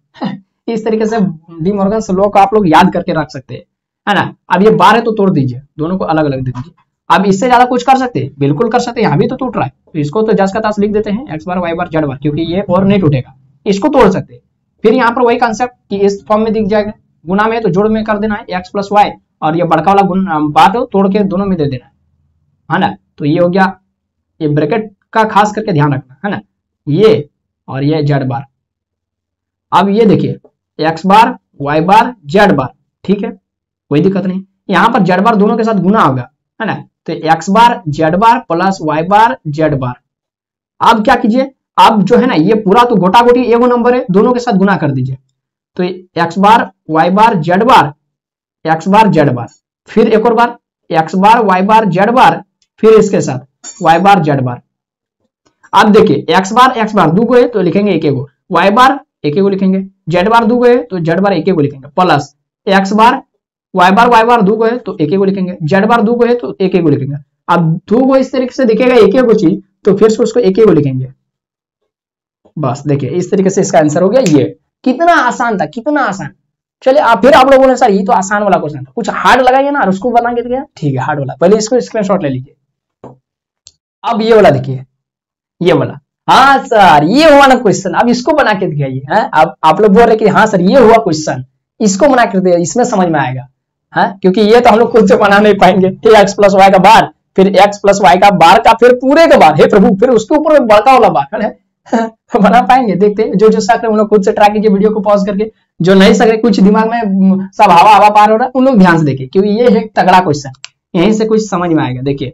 इस तरीके से डी मॉर्गन्स लॉ को आप लोग याद करके रख सकते हैं, है ना। अब ये बार है तो तोड़ दीजिए, दोनों को अलग अलग दे दीजिए। अब इससे ज्यादा कुछ कर सकते हैं, बिल्कुल कर सकते हैं, यहाँ भी तो टूट रहा है तो इसको तो जस का तस लिख देते हैं, एक्स बार वाई बार जेड बार, क्योंकि ये और नहीं टूटेगा, इसको तोड़ सकते हैं। फिर यहाँ पर वही कंसेप्ट कि इस फॉर्म में दिख जाएगा, गुना में तो जोड़ में कर देना है एक्स प्लस वाई, और ये बड़का वाला बार तोड़ के दोनों में दे देना है ना। तो ये हो गया, ये ब्रैकेट का खास करके ध्यान रखना है ना, ये और ये जेड बार। अब ये देखिए एक्स बार वाई बार जेड बार, ठीक है, कोई दिक्कत नहीं। यहाँ पर जेड बार दोनों के साथ गुना होगा, है ना, तो एक्स बार जेड बार प्लस वाई बार जेड बार। अब क्या कीजिए, अब जो है ना ये पूरा तो गोटा गोटी एगो नंबर है, दोनों के साथ गुना कर दीजिए, तो एक्स बार वाई बार जेड बार, एक्स बार जेड बार, फिर एक और बार एक्स बार वाई बार जेड बार, फिर इसके साथ वाई बार जेड बार। अब देखिए एक्स बार दो गो है तो लिखेंगे एक एगो, वाई बार एक एगो लिखेंगे, जेड बार दो गो है तो जेड बार एक एगो लिखेंगे, प्लस एक्स बार वाई बार दो गो है तो एक एगो लिखेंगे, जेड बार दो गो है तो एक एगो लिखेंगे। अब दो गो इस तरीके से दिखेगा एक एगो चीज, तो फिर से उसको एक एगो लिखेंगे। बस देखिए इस तरीके से इसका आंसर हो गया ये। कितना आसान था, कितना आसान। चलिए आप फिर आप लोगों ने सर ये तो आसान वाला क्वेश्चन था, कुछ हार्ड लगाइए ना और उसको बना के दिया, ठीक है हार्ड वाला, पहले इसको स्क्रीनशॉट ले लीजिए। अब ये वाला देखिए, ये वाला, हाँ सर ये हुआ ना क्वेश्चन, अब इसको बना के दिखाइए। अब आप लोग बोल रहे कि हाँ सर ये हुआ क्वेश्चन, इसको बना कर दिया, इसमें समझ में आएगा। हाँ क्योंकि ये तो हम लोग खुद से बना नहीं पाएंगे, एक्स प्लस वाई का बार, फिर एक्स प्लस वाई का बार का फिर पूरे का बार, हे प्रभु, फिर उसके ऊपर बड़का वाला बार है। तो बना पाएंगे, देखते हैं जो सक रहे उन लोग खुद से ट्राई कीजिए वीडियो को पॉज करके, जो नहीं सक रहे कुछ दिमाग में सब हवा पार हो रहा है उन लोग ध्यान से देखिए, क्योंकि ये है तगड़ा क्वेश्चन, यहीं से कुछ समझ में आएगा। देखिए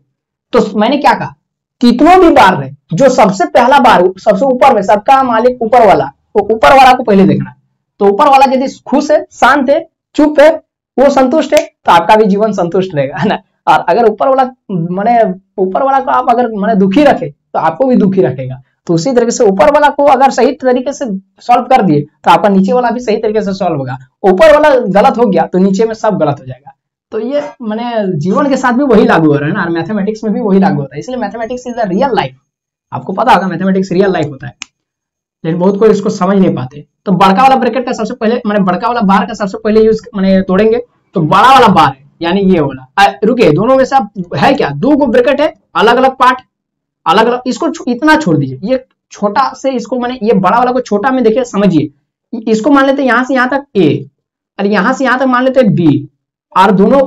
तो मैंने क्या कहा, कितनों भी बार रहे, जो सबसे पहला बार सबसे ऊपर में, सबका मालिक ऊपर वाला, तो ऊपर वाला को पहले देखना। तो ऊपर वाला यदि खुश है, शांत है, चुप है, वो संतुष्ट है, तो आपका भी जीवन संतुष्ट रहेगा, है ना। और अगर ऊपर वाला को आप अगर दुखी रखे तो आपको भी दुखी रखेगा। तो उसी तरीके से ऊपर वाला को अगर सही तरीके से सॉल्व कर दिए तो आपका नीचे वाला भी सही तरीके से सॉल्व होगा। ऊपर वाला गलत हो गया तो नीचे में सब गलत हो जाएगा। तो ये जीवन के साथ भी वही लागू हो रहा है ना, और मैथमेटिक्स में भी वही लागू होता है। इसलिए mathematics is the real life. आपको पता होगा मैथमेटिक्स रियल लाइफ होता है, लेकिन बहुत कोई इसको समझ नहीं पाते। तो बड़का वाला ब्रैकेट का सबसे पहले बड़का वाला बार का सबसे पहले यूज तोड़ेंगे, तो बड़ा वाला बार है यानी ये वाला। रुके, दोनों में से है क्या, दो गो ब्रैकेट है, अलग अलग पार्ट, अलग अलग, इसको इतना छोड़ दीजिए, ये छोटा से इसको ये बड़ा वाला को छोटा में देखिए, समझिए, इसको मान लेते हैं यहां से यहां तक ए, और यहां से यहां तक मान लेते हैं बी, और दोनों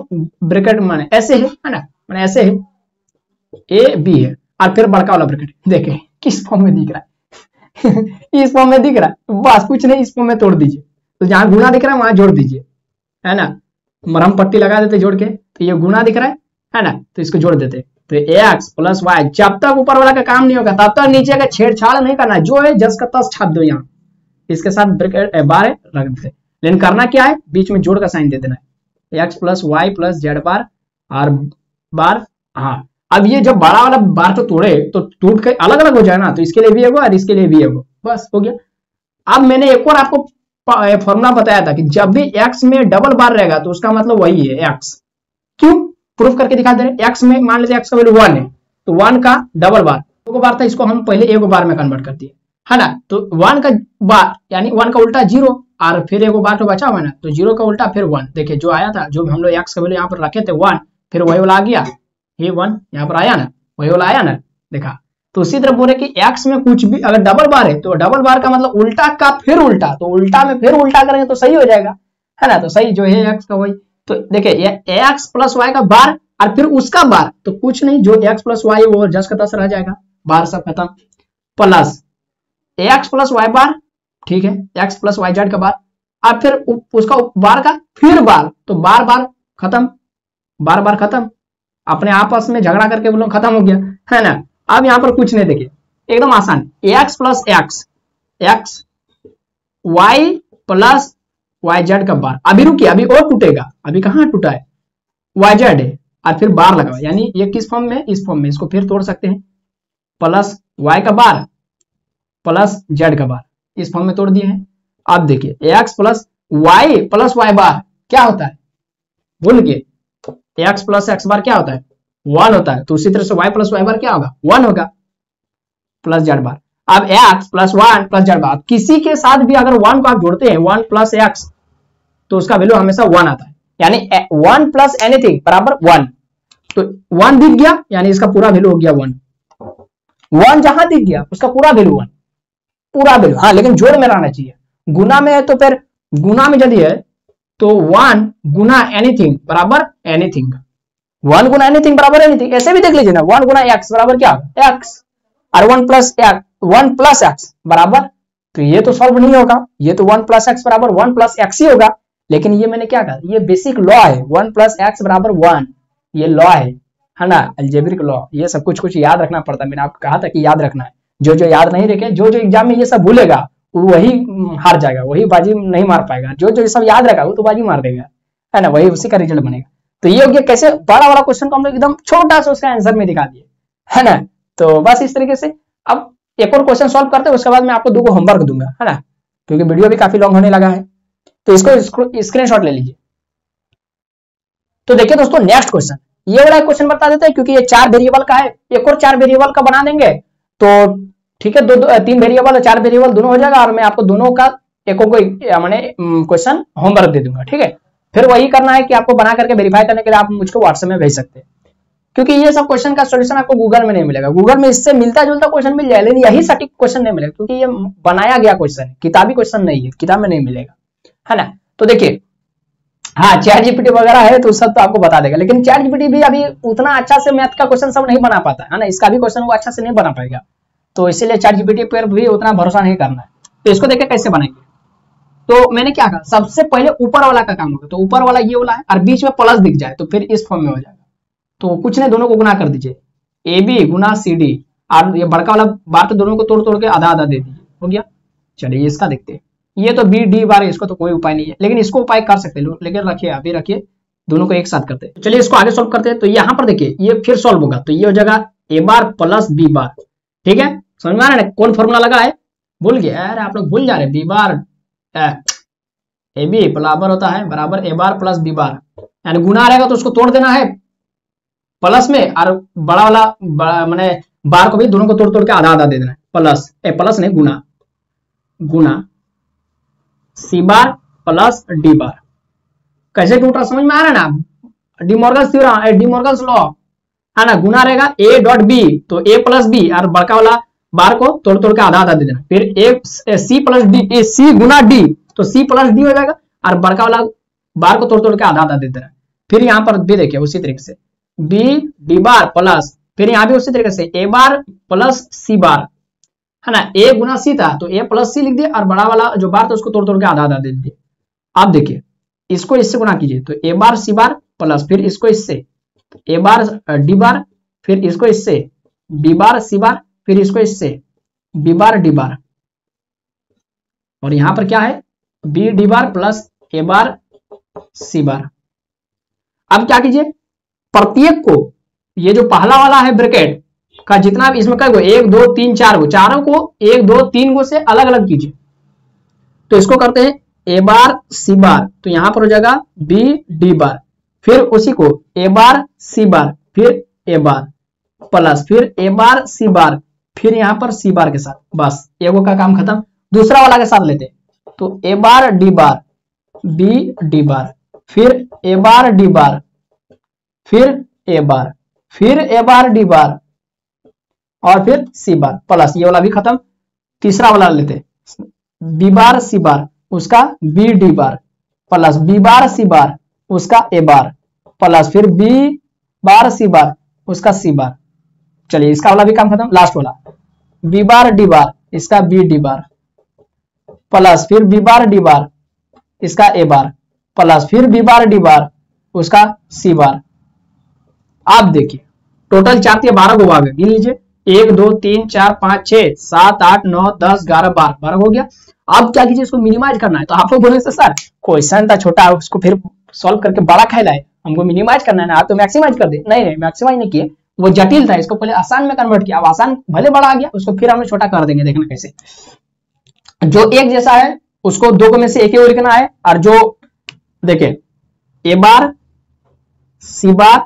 ब्रैकेट ऐसे है ना, ऐसे है, ए बी है, और फिर बड़का वाला ब्रैकेट देखे किस फॉर्म में दिख रहा है। इस फॉर्म में दिख रहा है, बस कुछ नहीं, इस फॉर्म में तोड़ दीजिए। तो जहां गुना दिख रहा है वहां जोड़ दीजिए, है ना, मरहम पट्टी लगा देते जोड़ के। तो ये गुना दिख रहा है ना, तो इसको जोड़ देते। तो एक्स प्लस वाई, जब तक ऊपर वाला का काम नहीं होगा तब तक नीचे का छेड़छाड़ नहीं करना, जो है जस का तस छाप दो, यहाँ इसके साथ ब्रैकेट बार रख देते। लेकिन करना क्या है, बीच में जोड़ का साइन दे देना है, X plus Y plus Z bar और बार। हाँ अब ये जब बड़ा वाला बार तो तोड़े तो टूट के अलग अलग हो जाए ना, तो इसके लिए भी एगो और इसके लिए भी एगो, बस हो गया। अब मैंने एक और आपको फॉर्मूला बताया था कि जब भी x में डबल बार रहेगा तो उसका मतलब वही है x। क्यों, प्रूफ करके दिखा दे रहे। x में मान लेते x का वैल्यू 1 है, तो 1 का डबल बार, दो बार था, इसको हम पहले एगो बार में कन्वर्ट कर दिए, है ना। तो 1 का बार यानी 1 का उल्टा 0, और फिर एगो बार तो बचा हुआ ना, तो 0 का उल्टा फिर 1। देखिए जो आया था, जो हम लोग x का वैल्यू यहाँ पर रखे थे 1, फिर वही वाला आ गया, ये 1 यहाँ पर आया ना, वही वाला आया ना, देखा। तो उसी तरह बोले कि x में कुछ भी अगर डबल बार है तो डबल बार का मतलब उल्टा का फिर उल्टा, तो उल्टा में फिर उल्टा करेंगे तो सही हो जाएगा, है ना। तो सही जो है x का वही, तो देखिए ये x प्लस वाई का बार और फिर उसका बार, तो कुछ नहीं, जो x प्लस वाई वो जस का तस रह जाएगा, बार सब खत्म, प्लस x प्लस वाई बार, ठीक है, x प्लस वाई जेड का बार, और फिर उसका बार का फिर बार, तो बार बार खत्म, बार बार खत्म, अपने आपस में झगड़ा करके वो लोग खत्म हो गया, है ना। अब यहाँ पर कुछ नहीं, देखिए एकदम आसान, x plus x y plus Y Z का बार। अभी रुकिए, अभी और टूटेगा, अभी कहाँ टूटा है, वाई जेड है और फिर बार लगा, यानी ये किस फॉर्म में, इस फॉर्म में, इसको फिर तोड़ सकते हैं, प्लस वाई का बार प्लस जेड का बार, इस फॉर्म में तोड़ दिए हैं। अब देखिए x प्लस वाई बार क्या होता है, भूल गए, x प्लस एक्स बार क्या होता है, 1 होता है। तो उसी तरह से y प्लस वाई बार क्या होगा, 1 होगा, प्लस जेड बार। अब एक्स प्लस 1 प्लस जेड बार, किसी के साथ भी अगर 1 को आप जोड़ते हैं 1 प्लस एक्स तो उसका वैल्यू हमेशा 1 आता है, यानी 1 प्लस एनीथिंग बराबर 1। तो 1 दिख गया यानी इसका पूरा वैल्यू हो गया 1। 1 जहां दिख गया उसका पूरा वैल्यू 1, पूरा वैल्यू। हाँ लेकिन जोड़ में रहना चाहिए, गुना में है तो फिर गुना में यदि है तो 1 गुना एनीथिंग बराबर एनीथिंग, 1 गुना एनीथिंग बराबर एनीथिंग। ऐसे भी देख लीजिए ना, 1 गुना एक्स बराबर क्या एक्स, और 1 प्लस एक्स बराबर, तो ये तो सॉल्व नहीं होगा, ये तो 1 प्लस एक्स बराबर 1 प्लस एक्स ही होगा। लेकिन ये मैंने क्या कहा, ये बेसिक लॉ है, 1 प्लस एक्स बराबर 1, ये लॉ है ना, अलजेब्रिक लॉ। ये सब कुछ याद रखना पड़ता है, मैंने आपको कहा था कि याद रखना है। जो याद नहीं रखे, जो एग्जाम में ये सब भूलेगा वही हार जाएगा, वही बाजी नहीं मार पाएगा। जो सब याद रखा वो तो बाजी मार देगा, है ना, वही उसी का रिजल्ट बनेगा। तो ये हो गया कैसे बड़ा वाला क्वेश्चन को हम लोग एकदम छोटा सा उसका आंसर में दिखा दिए, है ना। तो बस इस तरीके से अब एक और क्वेश्चन सॉल्व करते हैं, उसके बाद मैं आपको 2 होमवर्क दूंगा, है ना, क्योंकि वीडियो भी काफी लॉन्ग होने लगा है। तो इसको स्क्रीनशॉट ले लीजिए। तो देखिए दोस्तों नेक्स्ट क्वेश्चन, ये वाला क्वेश्चन बता देते हैं क्योंकि ये 4 वेरिएबल का है, एक और 4 वेरिएबल का बना देंगे तो ठीक है, 3 वेरिएबल और 4 वेरिएबल दोनों हो जाएगा, और मैं आपको दोनों का एक मैंने क्वेश्चन होमवर्क दे दूंगा, ठीक है। फिर वही करना है कि आपको बना करके वेरीफाई करने के लिए आप मुझको व्हाट्सएप में भेज सकते हैं, क्योंकि ये सब क्वेश्चन का सॉल्यूशन आपको गूगल में नहीं मिलेगा। गूगल में इससे मिलता जुलता क्वेश्चन मिल जाए, लेकिन यही सटीक क्वेश्चन नहीं मिलेगा, क्योंकि ये बनाया गया क्वेश्चन है, किताबी क्वेश्चन नहीं है, किताब में नहीं मिलेगा, है ना। तो देखिए हाँ चैट जीपीटी वगैरह है तो सब तो आपको बता देगा, लेकिन चैट जीपीटी भी अभी उतना अच्छा से मैथ का क्वेश्चन सब नहीं बना पाता है ना, इसका भी क्वेश्चन वो अच्छा से नहीं बना पाएगा, तो इसीलिए चैट जीपीटी पर भी उतना भरोसा नहीं करना है। तो इसको देखिए कैसे बनाएंगे। तो मैंने क्या कहा, सबसे पहले ऊपर वाला का काम होगा, तो ऊपर वाला ये वाला है और बीच में प्लस दिख जाए तो फिर इस फॉर्म में हो जाएगा। तो कुछ नहीं, दोनों को गुना कर दीजिए, A B Guna C D, और ये बड़का वाला बार तो दोनों को तोड़ तोड़ के आधा आधा दे दीजिए, हो गया। चलिए इसका देखते हैं, ये तो बी डी बार, इसको तो कोई उपाय नहीं है, लेकिन इसको उपाय कर सकते हैं, लेकिन रखिए अभी रखिए, दोनों को एक साथ करते हैं। चलिए इसको आगे सोल्व करते हैं। तो यहाँ पर देखिए ये फिर सोल्व होगा, तो ये हो जाएगा ए बार प्लस बी बार, ठीक है, समझ में आ रहा है। कौन फॉर्मूला लगा है, भूल गए, अरे आप लोग भूल जा रहे, बी बार ए बी बराबर होता है बराबर ए बार प्लस बी बार, यानी गुना रहेगा तो उसको तोड़ देना है प्लस में, और बड़ा वाला मैंने बार को भी दोनों को तोड़ तोड़ के आधा आधा दे देना है, प्लस नहीं गुना, गुना सी बार प्लस डी बार। कैसे टूट रहा समझ में आ रहा है ना, डिमॉर्गन्स थ्योरम, डिमॉर्गन्स लॉ, है ना। गुना रहेगा ए डॉट बी, तो ए प्लस बी, और बड़का वाला बार को तोड़ तोड़ के आधा आधा दे देना, फिर ए सी प्लस डी, सी गुना डी, तो सी प्लस डी हो जाएगा, और बड़का वाला बार को तोड़ तोड़ के आधा आधा दे देना। फिर यहाँ पर भी देखिए उसी तरीके से बी डी बार प्लस, फिर यहाँ भी उसी तरीके से ए बार प्लस सी बार, है ना, ए गुना सी था तो ए प्लस सी लिख दिया, और बड़ा वाला जो बार था उसको तोड़ तोड़ के आधा आधा दे दिए। आप देखिए इसको इससे गुना कीजिए, तो A bar C bar plus, फिर इसको इससे ए बार डी बार, फिर इसको इससे बी बार सी बार, फिर इसको इससे बी बार डी बार, और यहां पर क्या है बी डी बार प्लस ए बार सी बार। अब क्या कीजिए, प्रत्येक को ये जो पहला वाला है ब्रैकेट का जितना भी इसमें कई 1 2 3 4 गो, चारों को 1 2 3 गो से अलग अलग कीजिए। तो इसको करते हैं ए बार सी बार, तो यहां पर हो जाएगा बी डी बार, फिर उसी को ए बार सी बार, फिर ए बार प्लस, फिर ए बार सी बार, फिर यहां पर सी बार के साथ, बस एगो का काम खत्म। दूसरा वाला के साथ लेते, तो A bar D bar, B D bar, फिर ए बार डी बार, फिर ए बार, फिर ए बार डी बार, और फिर सी बार प्लस, ये वाला भी खत्म। तीसरा वाला लेते, बी बार सी बार, उसका B D bar plus, B bar C bar, उसका ए बार प्लस, फिर बी बार सी बार, उसका सी बार। चलिए इसका वाला भी काम खत्म। लास्ट वाला बी बार डी बार, इसका बी डी बार प्लस, फिर बी बार डी बार, इसका ए बार प्लस, फिर बी बार डी बार, उसका सी बार। आप देखिए टोटल 4 या 12 को भाग गिन लीजिए, 1 2 3 4 5 6 7 8 9 10 11 12 हो गया। अब क्या कीजिए, इसको मिनिमाइज करना है। तो आप लोग बोले सर क्वेश्चन था छोटा, उसको फिर सॉल्व करके बड़ा कहलाए, हमको मिनिमाइज करना है ना, आप तो मैक्सिमाइज कर दे। नहीं मैक्सिमाइज नहीं किए, वो जटिल था, इसको पहले आसान में कन्वर्ट किया। अब आसान भले बड़ा आ गया, उसको फिर हम छोटा कर देंगे। देखना कैसे, जो एक जैसा है उसको 2 में से एक ही लिखना है, और जो देखे ए बार सी बार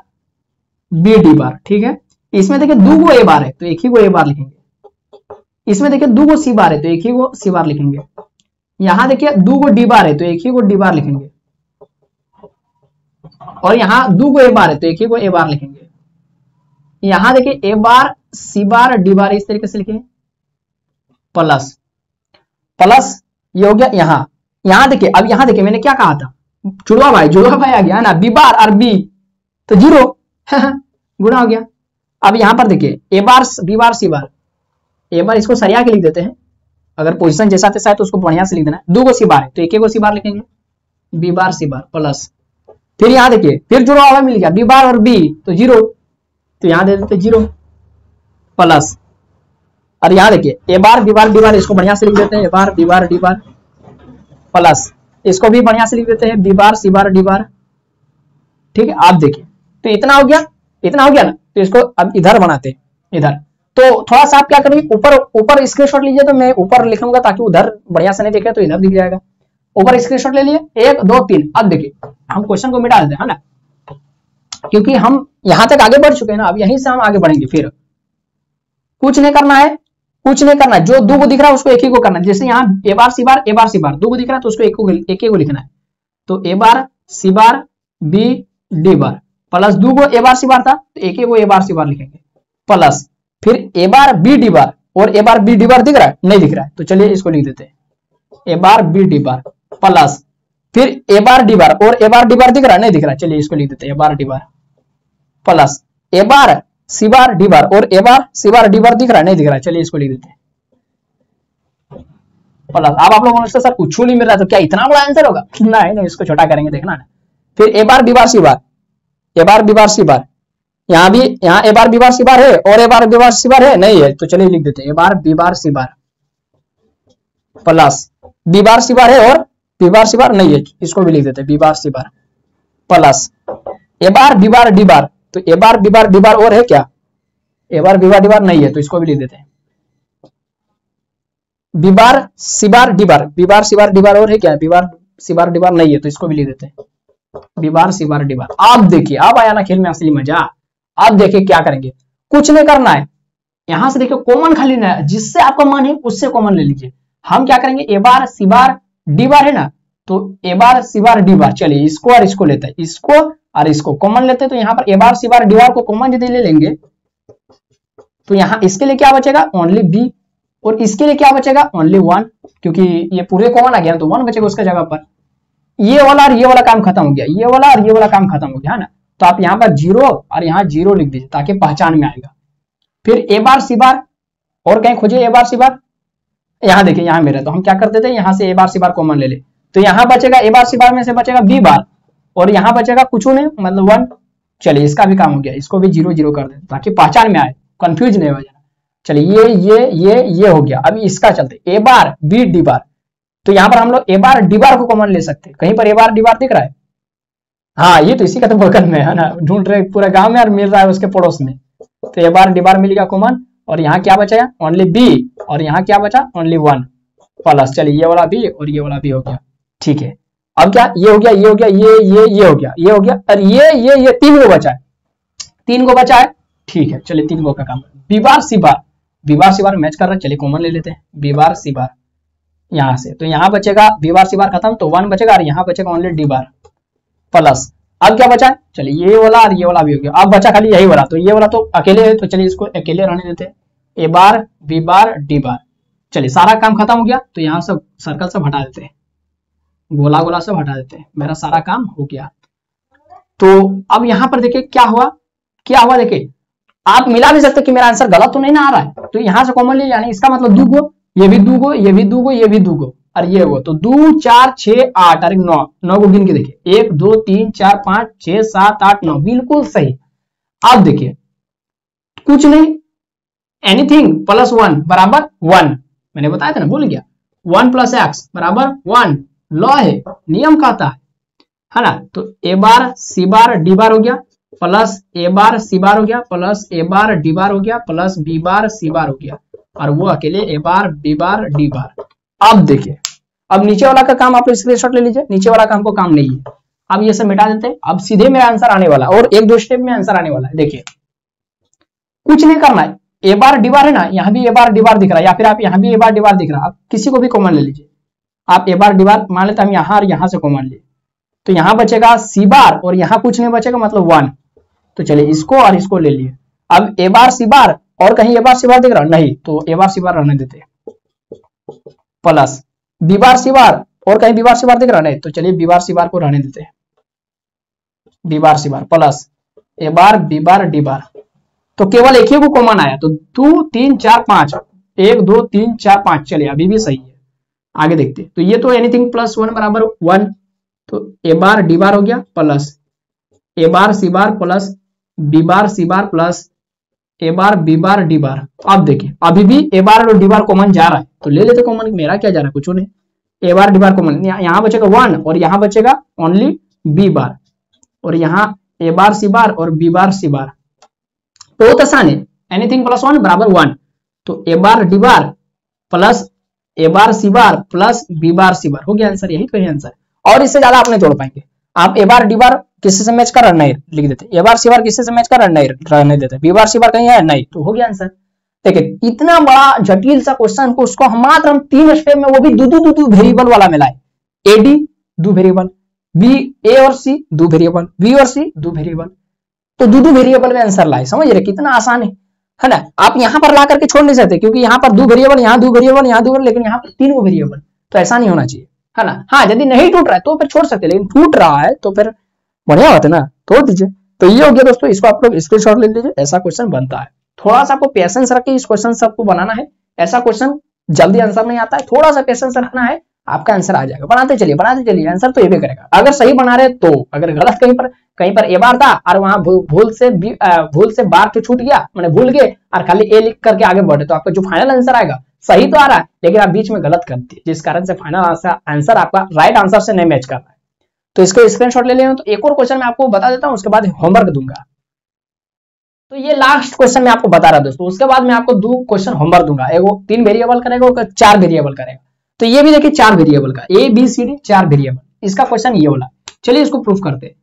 बी डी बार, ठीक है। इसमें देखिए 2 गो ए बार है तो एक ही गो ए बार लिखेंगे, इसमें देखिए 2 गो सी बार है तो एक ही गो सी बार लिखेंगे। यहां देखिए 2 गो डी बार है तो एक ही गो डी बार लिखेंगे। और यहां 2 गो ए बार है तो एक ही गो ए बार लिखेंगे। यहां देखिए ए बार सी बार डी बार इस तरीके से लिखेंगे प्लस प्लस ये हो गया। यहां देखिए, अब यहां देखिए मैंने क्या कहा था, जुड़वा भाई आ गया ना, बी बार और बी तो 0 गुणा हो गया। अब यहां पर देखिए ए बार बी बार सी बार, ए बार इसको सरिया के लिख देते हैं, अगर पोजीशन जैसा तैसा है तो उसको बढ़िया से लिख देना है। 2 गो सी बार है तो एक गो सी बार लिखेंगे, B bar C bar plus, फिर यहां देखिए फिर जुड़ा हुआ मिल गया बी बार और बी तो 0, तो यहां दे देते 0 प्लस, और यहां देखिए ए बार डी बार इसको बढ़िया से लिख देते हैं, A bar B bar D bar plus, इसको भी बढ़िया से लिख देते हैं बी बार सी बार डी बार। ठीक है, आप देखिए तो इतना हो गया ना, तो इसको अब इधर बनाते इधर। तो थोड़ा सा आप क्या करेंगे, ऊपर स्क्रीनशॉट लीजिए, तो मैं ऊपर लिख लूंगा ताकि उधर बढ़िया से नहीं दिखे तो इधर दिख जाएगा। ऊपर स्क्रीनशॉट ले लिए 1 2 3। अब देखिए हम क्वेश्चन को मिटा देते हैं ना, क्योंकि हम यहां तक आगे बढ़ चुके हैं ना, अब यहीं से हम आगे बढ़ेंगे। फिर कुछ नहीं करना है, जो 2 को दिख रहा है उसको एक ही को करना है। जैसे यहाँ ए बार सी बार 2 को दिख रहा है तो उसको एक ही को लिखना है। तो A bar C bar B D bar plus 2 को ए बार सी बार था तो एक ही को ए बार सी बार लिखेंगे प्लस, फिर ए बार बी डी बार, और ए बार बी डी बार दिख रहा है, नहीं दिख रहा है तो चलिए इसको लिख देते हैं A bar B D bar plus, फिर ए बार डी बार, और ए बार डी बार दिख रहा है, नहीं दिख रहा है, चलिए इसको लिख देते हैं A bar D bar plus, A bar C bar D बार, और ए बार सी बार डी बार दिख रहा है, नहीं दिख रहा है, चलिए इसको लिख देते हैं प्लस। अब आप लोगों ने सर कुछ नहीं मिल रहा तो क्या इतना बड़ा आंसर होगा, नहीं इसको छोटा करेंगे, देखना ना। फिर A bar B bar C bar, A bar B bar C बार, यहाँ ए बार बी बार सी बार है और ए बार बी बार सी बार है, नहीं है तो चलिए लिख देते हैं A bar B bar C bar plus, B bar C बार है और बी बार सी बार नहीं है, इसको भी लिख देते हैं B bar C bar plus, ए बार बी बार डी बार, तो A bar B bar D बार और है क्या, ए बार बी बार डी बार नहीं है तो इसको भी लिख देते हैं बी बार सी बार D bar, B bar C बार डी बार और है क्या, बी बार सी बार डी बार नहीं है तो इसको भी लिख देते हैं बी बार सी बार डी बार। आप देखिए अब आया ना खेल में असली मजा। आप देखिए क्या करेंगे, कुछ नहीं करना है, यहां से देखिए कॉमन खाली लेना है, जिससे आपका मन है उससे कॉमन ले लीजिए। हम क्या करेंगे, ए बार सी बार डी बार है ना, तो A bar C bar D बार, चलिए इसको और इसको लेते हैं, इसको और इसको कॉमन लेते हैं। तो यहाँ पर ए बार सी बार डी बार को कॉमन यदि ले लेंगे तो यहाँ इसके लिए क्या बचेगा, ओनली बी, और इसके लिए क्या बचेगा, ओनली 1, क्योंकि ये पूरे कॉमन आ गया तो 1 बचेगा उसका जगह पर। ये वाला और ये वाला काम खत्म हो गया, ये वाला और ये वाला काम खत्म हो गया है ना, तो आप यहाँ पर 0 और यहाँ 0 लिख दीजिए ताकि पहचान में आएगा। फिर ए बार सी बार, और कहीं खोजिए ए बार सी बार, यहाँ देखिए यहाँ मेरा, तो हम क्या करते थे यहाँ से ए बार सी बार कॉमन ले ले, तो यहाँ बचेगा ए बार सी बार में से बचेगा बी बार, और यहाँ बचेगा कुछ नहीं मतलब 1। चलिए इसका भी काम हो गया, इसको भी 0 0 कर देते ताकि पहचान में आए, कंफ्यूज नहीं हो जाना। चलिए ये हो गया। अभी इसका चलते ए बार बी डी बार, तो यहाँ पर हम लोग ए बार डी बार को कॉमन ले सकते हैं। कहीं पर ए बार डी बार दिख रहा है, हाँ ये तो इसी का तो बगल में है ना, ढूंढ रहे पूरे गांव में और मिल रहा है उसके पड़ोस में। तो ए बार डी बार मिल गया कॉमन, और यहाँ क्या बचा ओनली बी, और यहाँ क्या बचा ओनली 1 प्लस। चलिए ये वाला बी और ये वाला बी हो गया, ठीक है। अब क्या ये हो गया, ये हो गया, ये हो गया, ये हो गया, और ये 3 को बचा है, 3 को बचा है, ठीक है। चलिए 3 को का काम, बी बार सी बार, बी बार सी बार मैच कर रहा है, चलिए कॉमन ले लेते हैं बी बार सी बार यहां से, तो यहाँ बचेगा बी बार सी बार खत्म तो 1 बचेगा, और यहाँ बचेगा ओनली डी बार प्लस। अब क्या बचा है, चलिए ये वाला और ये वाला भी हो गया। अब बचा खाली यही वाला, तो ये वाला तो अकेले है तो चलिए इसको अकेले रहने देते हैं, A bar B bar D बार। चलिए सारा काम खत्म हो गया, तो यहाँ सब सर्कल सब हटा देते हैं, गोला गोला सब हटा देते हैं, मेरा सारा काम हो गया। तो अब यहाँ पर देखिए क्या हुआ देखिए, आप मिला भी सकते कि मेरा आंसर गलत तो नहीं ना आ रहा है, तो यहाँ से कॉमन ले, यानी इसका मतलब 2 गो, ये भी 2 गो, ये भी 2 गो, ये भी 2 गो, और ये हो तो 2 4 6 8 और 9 को गिन के देखिए, 1 2 3 4 5 6 7 8 9, बिल्कुल सही। अब देखिए कुछ नहीं, एनीथिंग प्लस 1 बराबर 1, मैंने बताया था ना, भूल गया, 1 प्लस एक्स बराबर 1, लॉ है, नियम कहता है ना। तो A bar C bar D बार हो गया प्लस ए बार सी बार हो गया प्लस ए बार डी बार हो गया प्लस बी बार सी बार हो गया, और वो अकेले ए बार बी बार डी बार। अब देखिए, अब नीचे वाला का काम आप स्क्रीनशॉट ले लीजिए, नीचे वाला का हमको काम नहीं है। अब ये सब मिटा देते हैं, अब सीधे मेरा आंसर आने वाला, और 1 2 स्टेप में आंसर आने वाला है। देखिए कुछ नहीं करना है, ए बार डी बार है ना, यहाँ भी ए बार डी बार दिख रहा है, या फिर आप यहाँ भी ए बार डी बार दिख रहा है, आप किसी को भी कॉमन ले लीजिए। आप ए बार डी बार मान लेते हम यहाँ और यहाँ से कॉमन लिए, तो यहाँ बचेगा सी बार और यहाँ कुछ नहीं बचेगा, मतलब 1। तो चलिए इसको और इसको ले लिए। अब ए बार सी बार और कहीं ए बार सी बार दिख रहा नहीं, तो ए बार सी बार रहने देते, प्लस बी बार सी बार और कहीं बी बार सी बार दिख रहा नहीं, तो चलिए बी बार सी बार को रहने देते, B bar C bar plus ए बार बी बार डी बार। तो केवल एक ही को कॉमन आया, तो 2 3 4 5, 1 2 3 4 5। चलिए अभी भी सही है, आगे देखते। तो ये तो एनीथिंग प्लस 1 बराबर 1, तो ए बार डी बार हो गया प्लस ए बार C bar plus B bar C bar plus ए बार बी बार डी बार। अब देखिए अभी भी ए बार और डी बार कॉमन जा रहा है, तो ले लेते कॉमन, मेरा क्या जा रहा है, कुछ नहीं। ए बार डी बार कॉमन, यहाँ बचेगा 1 और यहाँ बचेगा ओनली बी बार, और यहाँ ए बार सी बार और बी बार सी बार। बहुत आसान है, एनीथिंग प्लस 1 बराबर 1, तो A bar D bar plus A bar C bar plus B bar C बार हो गया आंसर। यही तो है आंसर, और इससे ज्यादा आप नहीं जोड़ पाएंगे। आप ए बार डी बार किसी से मैच कर रहा नहीं लिख देते, ए बार सी बार किसी से मैच कर रहा नहीं रहने देते, बी बार सी बार कहीं है नहीं, तो हो गया आंसर। देखिए इतना बड़ा जटिल सा क्वेश्चन को उसको हम मात्र 3 स्टेप में, वो भी दो वेरिएबल वाला मिलाए, ए डी 2 वेरिएबल, बी ए और सी 2 वेरिएबल, बी और सी 2 वेरिएबल, तो 2 वेरिएबल में आंसर लाए। समझ रहे कितना आसान है ना। आप यहाँ पर ला करके छोड़ नहीं सकते, क्योंकि यहाँ पर 2 वेरिएबल, यहाँ 2 वेरिएबल, यहाँ 2, लेकिन यहाँ पर 3 वेरिएबल, तो ऐसा नहीं होना चाहिए, है ना। हाँ यदि नहीं टूट रहा है तो फिर छोड़ सकते, लेकिन टूट रहा है तो फिर बढ़िया बात है ना, तोड़ दीजिए। तो ये हो गया दोस्तों, इसको आप लोग स्क्रीनशॉट ले लीजिए, ऐसा क्वेश्चन बनता है। थोड़ा सा आपको पेशेंस रख के इस क्वेश्चन सबको बनाना है, ऐसा क्वेश्चन जल्दी आंसर नहीं आता है, थोड़ा सा पेशेंस रखना है, आपका आंसर आ जाएगा। बनाते चलिए आंसर तो ये भी करेगा, अगर सही बना रहे तो। अगर गलत कहीं पर ए बार था और वहां भूल से बार तो छूट गया, मैंने भूल गए और खाली ए लिख करके आगे बढ़े, तो आपका जो फाइनल आंसर आएगा सही तो आ रहा है, लेकिन आप बीच में गलत कर दिए, जिस कारण से फाइनल आंसर आपका राइट आंसर से नहीं मैच कर रहा है। तो इसको स्क्रीनशॉट ले लें। तो एक और क्वेश्चन मैं आपको बता देता हूं, उसके बाद होमवर्क दूंगा। तो ये लास्ट क्वेश्चन मैं आपको बता रहा दोस्तों, उसके बाद मैं आपको 2 क्वेश्चन होमवर्क दूंगा, एगो 3 वेरिएबल करेगा और 4 वेरिएबल करेगा। तो ये भी देखिए 4 वेरिएबल का, A B C D 4 variable, इसका क्वेश्चन ये वाला। चलिए इसको प्रूफ करते हैं,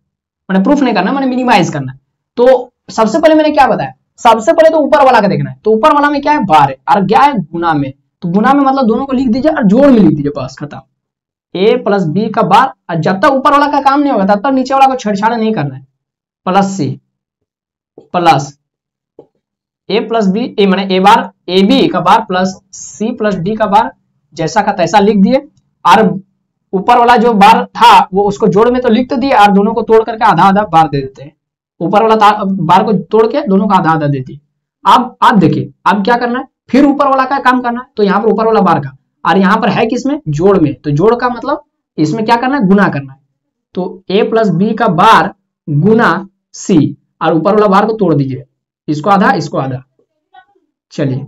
मैंने प्रूफ नहीं करना, मैंने मिनिमाइज करना है। तो सबसे पहले मैंने क्या बताया, सबसे पहले तो ऊपर वाला का देखना है। तो ऊपर वाला में क्या है, बार है, और क्या है, गुना में। तो गुना में मतलब दोनों को लिख दीजिए और जोड़ में लिख दीजिए, बस खत्म। ए प्लस बी का बार, और जब तक ऊपर वाला का काम नहीं होगा तब तक नीचे वाला को छेड़छाड़ नहीं करना है। प्लस सी प्लस ए प्लस बी, ए माने ए बार ए बी का बार प्लस सी प्लस डी का बार, जैसा का तैसा लिख दिए। और ऊपर वाला जो बार था वो उसको जोड़ में तो लिख तो दिए, और दोनों को तोड़ करके आधा आधा बार दे देते हैं। ऊपर वाला बार को तोड़ के दोनों का आधा आधा देती। अब आप देखिए अब क्या करना है, फिर ऊपर वाला का काम करना है। तो यहाँ पर ऊपर वाला बार का, और यहाँ पर है किसमें, जोड़ में। तो जोड़ का मतलब इसमें क्या करना है, गुना करना है। तो ए प्लस बी का बार गुना सी, और ऊपर वाला बार को तोड़ दीजिए, इसको आधा इसको आधा। चलिए,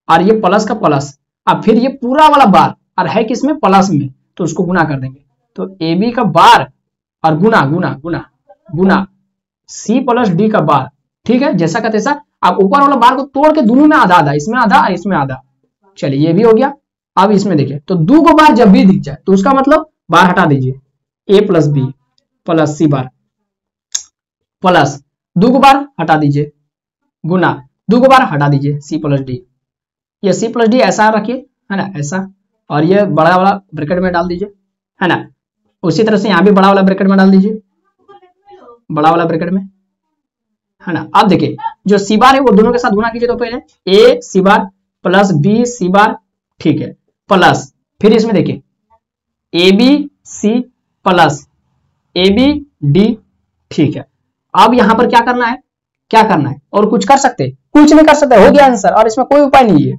और ये प्लस का प्लस, अब फिर ये पूरा वाला बार और है किसमें, प्लस में, तो उसको गुना कर देंगे। तो ए बी का बार और गुना गुना गुना गुना सी प्लस डी का बार, ठीक है, जैसा का तैसा। आप ऊपर वाला बार को तोड़ के दोनों में आधा आधा, इसमें आधा और इसमें आधा। चलिए ये भी हो गया। अब इसमें देखिए, तो 2 को बार जब भी दिख जाए तो उसका मतलब बार हटा दीजिए, ए plus B plus C bar plus 2 को बार हटा दीजिए, गुना 2 को बार हटा दीजिए, सी प्लस डी। ये सी प्लस डी ऐसा रखिए, है ना, ऐसा, और ये बड़ा वाला ब्रैकेट में डाल दीजिए, है ना। उसी तरह से यहाँ भी बड़ा वाला ब्रैकेट में डाल दीजिए, बड़ा वाला ब्रैकेट में, है ना। अब देखिए जो सी बार है वो दोनों के साथ गुना कीजिए। तो पहले ए C bar plus B C बार, ठीक है, प्लस फिर इसमें देखिए A B C plus A B D, ठीक है। अब यहां पर क्या करना है, क्या करना है, और कुछ कर सकते, कुछ नहीं कर सकते, हो गया आंसर, और इसमें कोई उपाय नहीं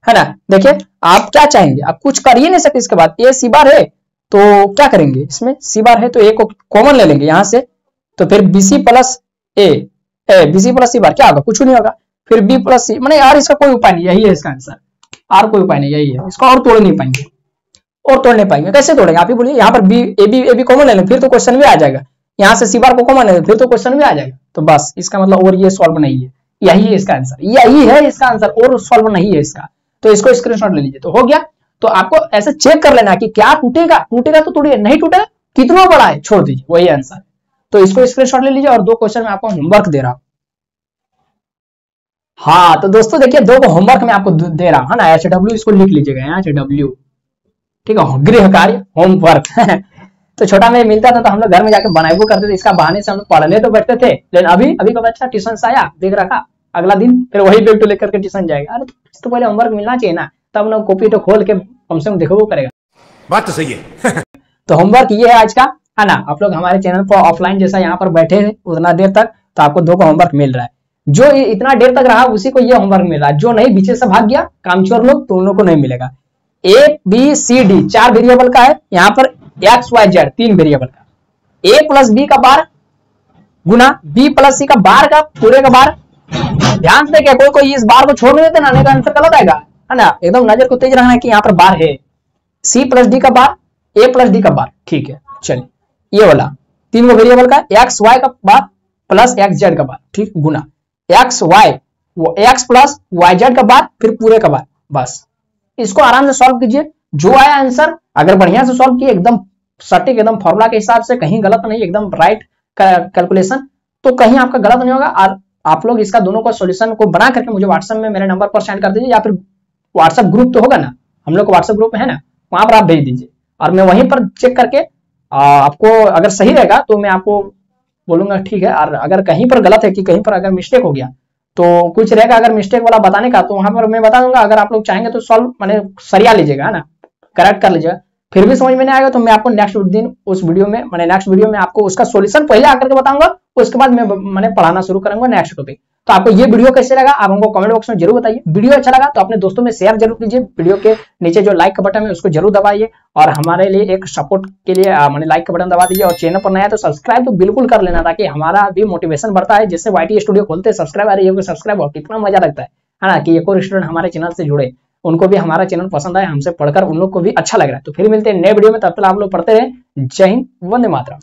है ना। देखिए आप क्या चाहेंगे, आप कुछ कर ही नहीं सकते। इसके बाद ए सी बार है तो क्या करेंगे, इसमें सी बार है तो ए को कॉमन ले लेंगे यहां से। तो फिर B C plus A B C plus C bar क्या होगा, कुछ नहीं होगा। फिर बी प्लस सी, मैंने यार इसका कोई उपाय नहीं, यही है इसका आंसर, और कोई उपाय नहीं, यही है। इसको और तोड़ नहीं पाएंगे, और तोड़ नहीं पाएंगे। कैसे तोड़ेंगे आप ही बोलिए। यहाँ पर बी ए बी कॉमन ले लें, फिर तो क्वेश्चन भी आ जाएगा। यहाँ से सी बार को कॉमन ले, फिर तो क्वेश्चन भी आ जाएगा। तो बस इसका मतलब और ये सॉल्व नहीं है, यही है इसका आंसर, यही है इसका आंसर, और सॉल्व नहीं है इसका। तो इसको स्क्रीनशॉट ले लीजिए। तो हो गया। तो आपको ऐसे चेक कर लेना कि क्या टूटेगा, टूटेगा तो तोड़िए, नहीं टूटेगा कितना बड़ा है छोड़ दीजिए, वही आंसर। तो इसको स्क्रीनशॉट ले लीजिए, और 2 क्वेश्चन में आपको होमवर्क दे रहा हूं। हाँ तो दोस्तों देखिए, दो को होमवर्क मैं आपको दे रहा हूँ, है ना। HW इसको लिख लीजिएगा, HW, ठीक है, गृह कार्य होमवर्क। तो छोटा में मिलता था तो हम लोग घर में जाकर बनाए करते थे, इसका बहाने से हम लोग पढ़ने तो बैठते थे। लेकिन अभी का बच्चा ट्यूशन से आया, देख रखा, अगला दिन फिर वही बैग तो लेकर के ट्यूशन जाएगा। अरे तो पहले होमवर्क मिलना चाहिए ना, तब ना कॉपी तो खोल के कम से कम देखो वो करेगा। बात तो सही है। तो होमवर्क ये है आज का, है ना। आप लोग हमारे चैनल पर ऑफलाइन जैसा यहाँ पर बैठे हैं उतना देर तक, तो आपको 2 का होमवर्क मिल रहा है। जो इतना देर तक रहा उसी को ये होमवर्क मिल रहा है। जो नहीं पीछे से भाग गया कामचोर लोग, तो उन लोग को नहीं मिलेगा। ABCD 4 वेरिएबल का है, यहाँ पर XYZ 3 वेरिएबल का। A प्लस B का बार गुना B प्लस C का बार का पूरे का बार। ध्यान से क्या कोई इस बार को छोड़ नहीं देते ना, नहीं तो आंसर गलत आएगा, है ना। एकदम नजर को तेज रखना है कि यहाँ पर बार है। C प्लस D का बार, A प्लस D का बार, ठीक है। चलिए ये वाला 3 वेरिएबल का, XY का बार प्लस XZ का बार, ठीक, गुना XY वो X प्लस YZ का बार फिर पूरे का बार। बस इसको आराम से सॉल्व कीजिए, जो आया आंसर अगर बढ़िया से सॉल्व किए, एकदम सटीक, एकदम फॉर्मूला के हिसाब से, कहीं गलत नहीं, एकदम राइट कैलकुलेशन, तो कहीं आपका गलत नहीं होगा। और आप लोग इसका दोनों का सॉल्यूशन को बना करके मुझे व्हाट्सएप में मेरे नंबर पर सेंड कर दीजिए, या फिर व्हाट्सएप ग्रुप तो होगा ना, हम लोग का व्हाट्सएप ग्रुप है ना, वहां पर आप भेज दीजिए और मैं वहीं पर चेक करके आपको अगर सही रहेगा तो मैं आपको बोलूंगा ठीक है। और अगर कहीं पर गलत है कि कहीं पर अगर मिस्टेक हो गया तो कुछ रहेगा अगर मिस्टेक वाला बताने का, तो वहां पर मैं बता दूंगा। अगर आप लोग चाहेंगे तो सॉल्व माने सरिया लीजिएगा, है ना, करेक्ट कर लीजिएगा। फिर भी समझ में नहीं आएगा तो मैं आपको नेक्स्ट दिन उस वीडियो में नेक्स्ट वीडियो में आपको उसका सॉल्यूशन पहले आकर के बताऊंगा, उसके बाद मैं पढ़ाना शुरू करूंगा नेक्स्ट टॉपिक। तो आपको ये वीडियो कैसे लगा आप हमको कमेंट बॉक्स में जरूर बताइए। वीडियो अच्छा लगा तो अपने दोस्तों में शेयर जरूर कीजिए। वीडियो के नीचे जो लाइक का बटन है उसको जरूर दबाइए और हमारे लिए एक सपोर्ट के लिए मैंने लाइक का बटन दबा दीजिए। और चैनल पर नया है तो सब्सक्राइब तो बिल्कुल कर लेना, ताकि हमारा भी मोटिवेशन बढ़ता है। जिससे YT स्टूडियो खोलते हैं सब्सक्राइब आ रही है, सब्सक्राइब हो कितना मजा लगता है ना, कि एक और स्टूडेंट हमारे चैनल से जुड़े, उनको भी हमारा चैनल पसंद आए, हमसे पढ़कर उन लोग को भी अच्छा लग रहा है। तो फिर मिलते हैं नए वीडियो में, तब तक आप लोग पढ़ते रहे। जय हिंद, वंदे मातरम।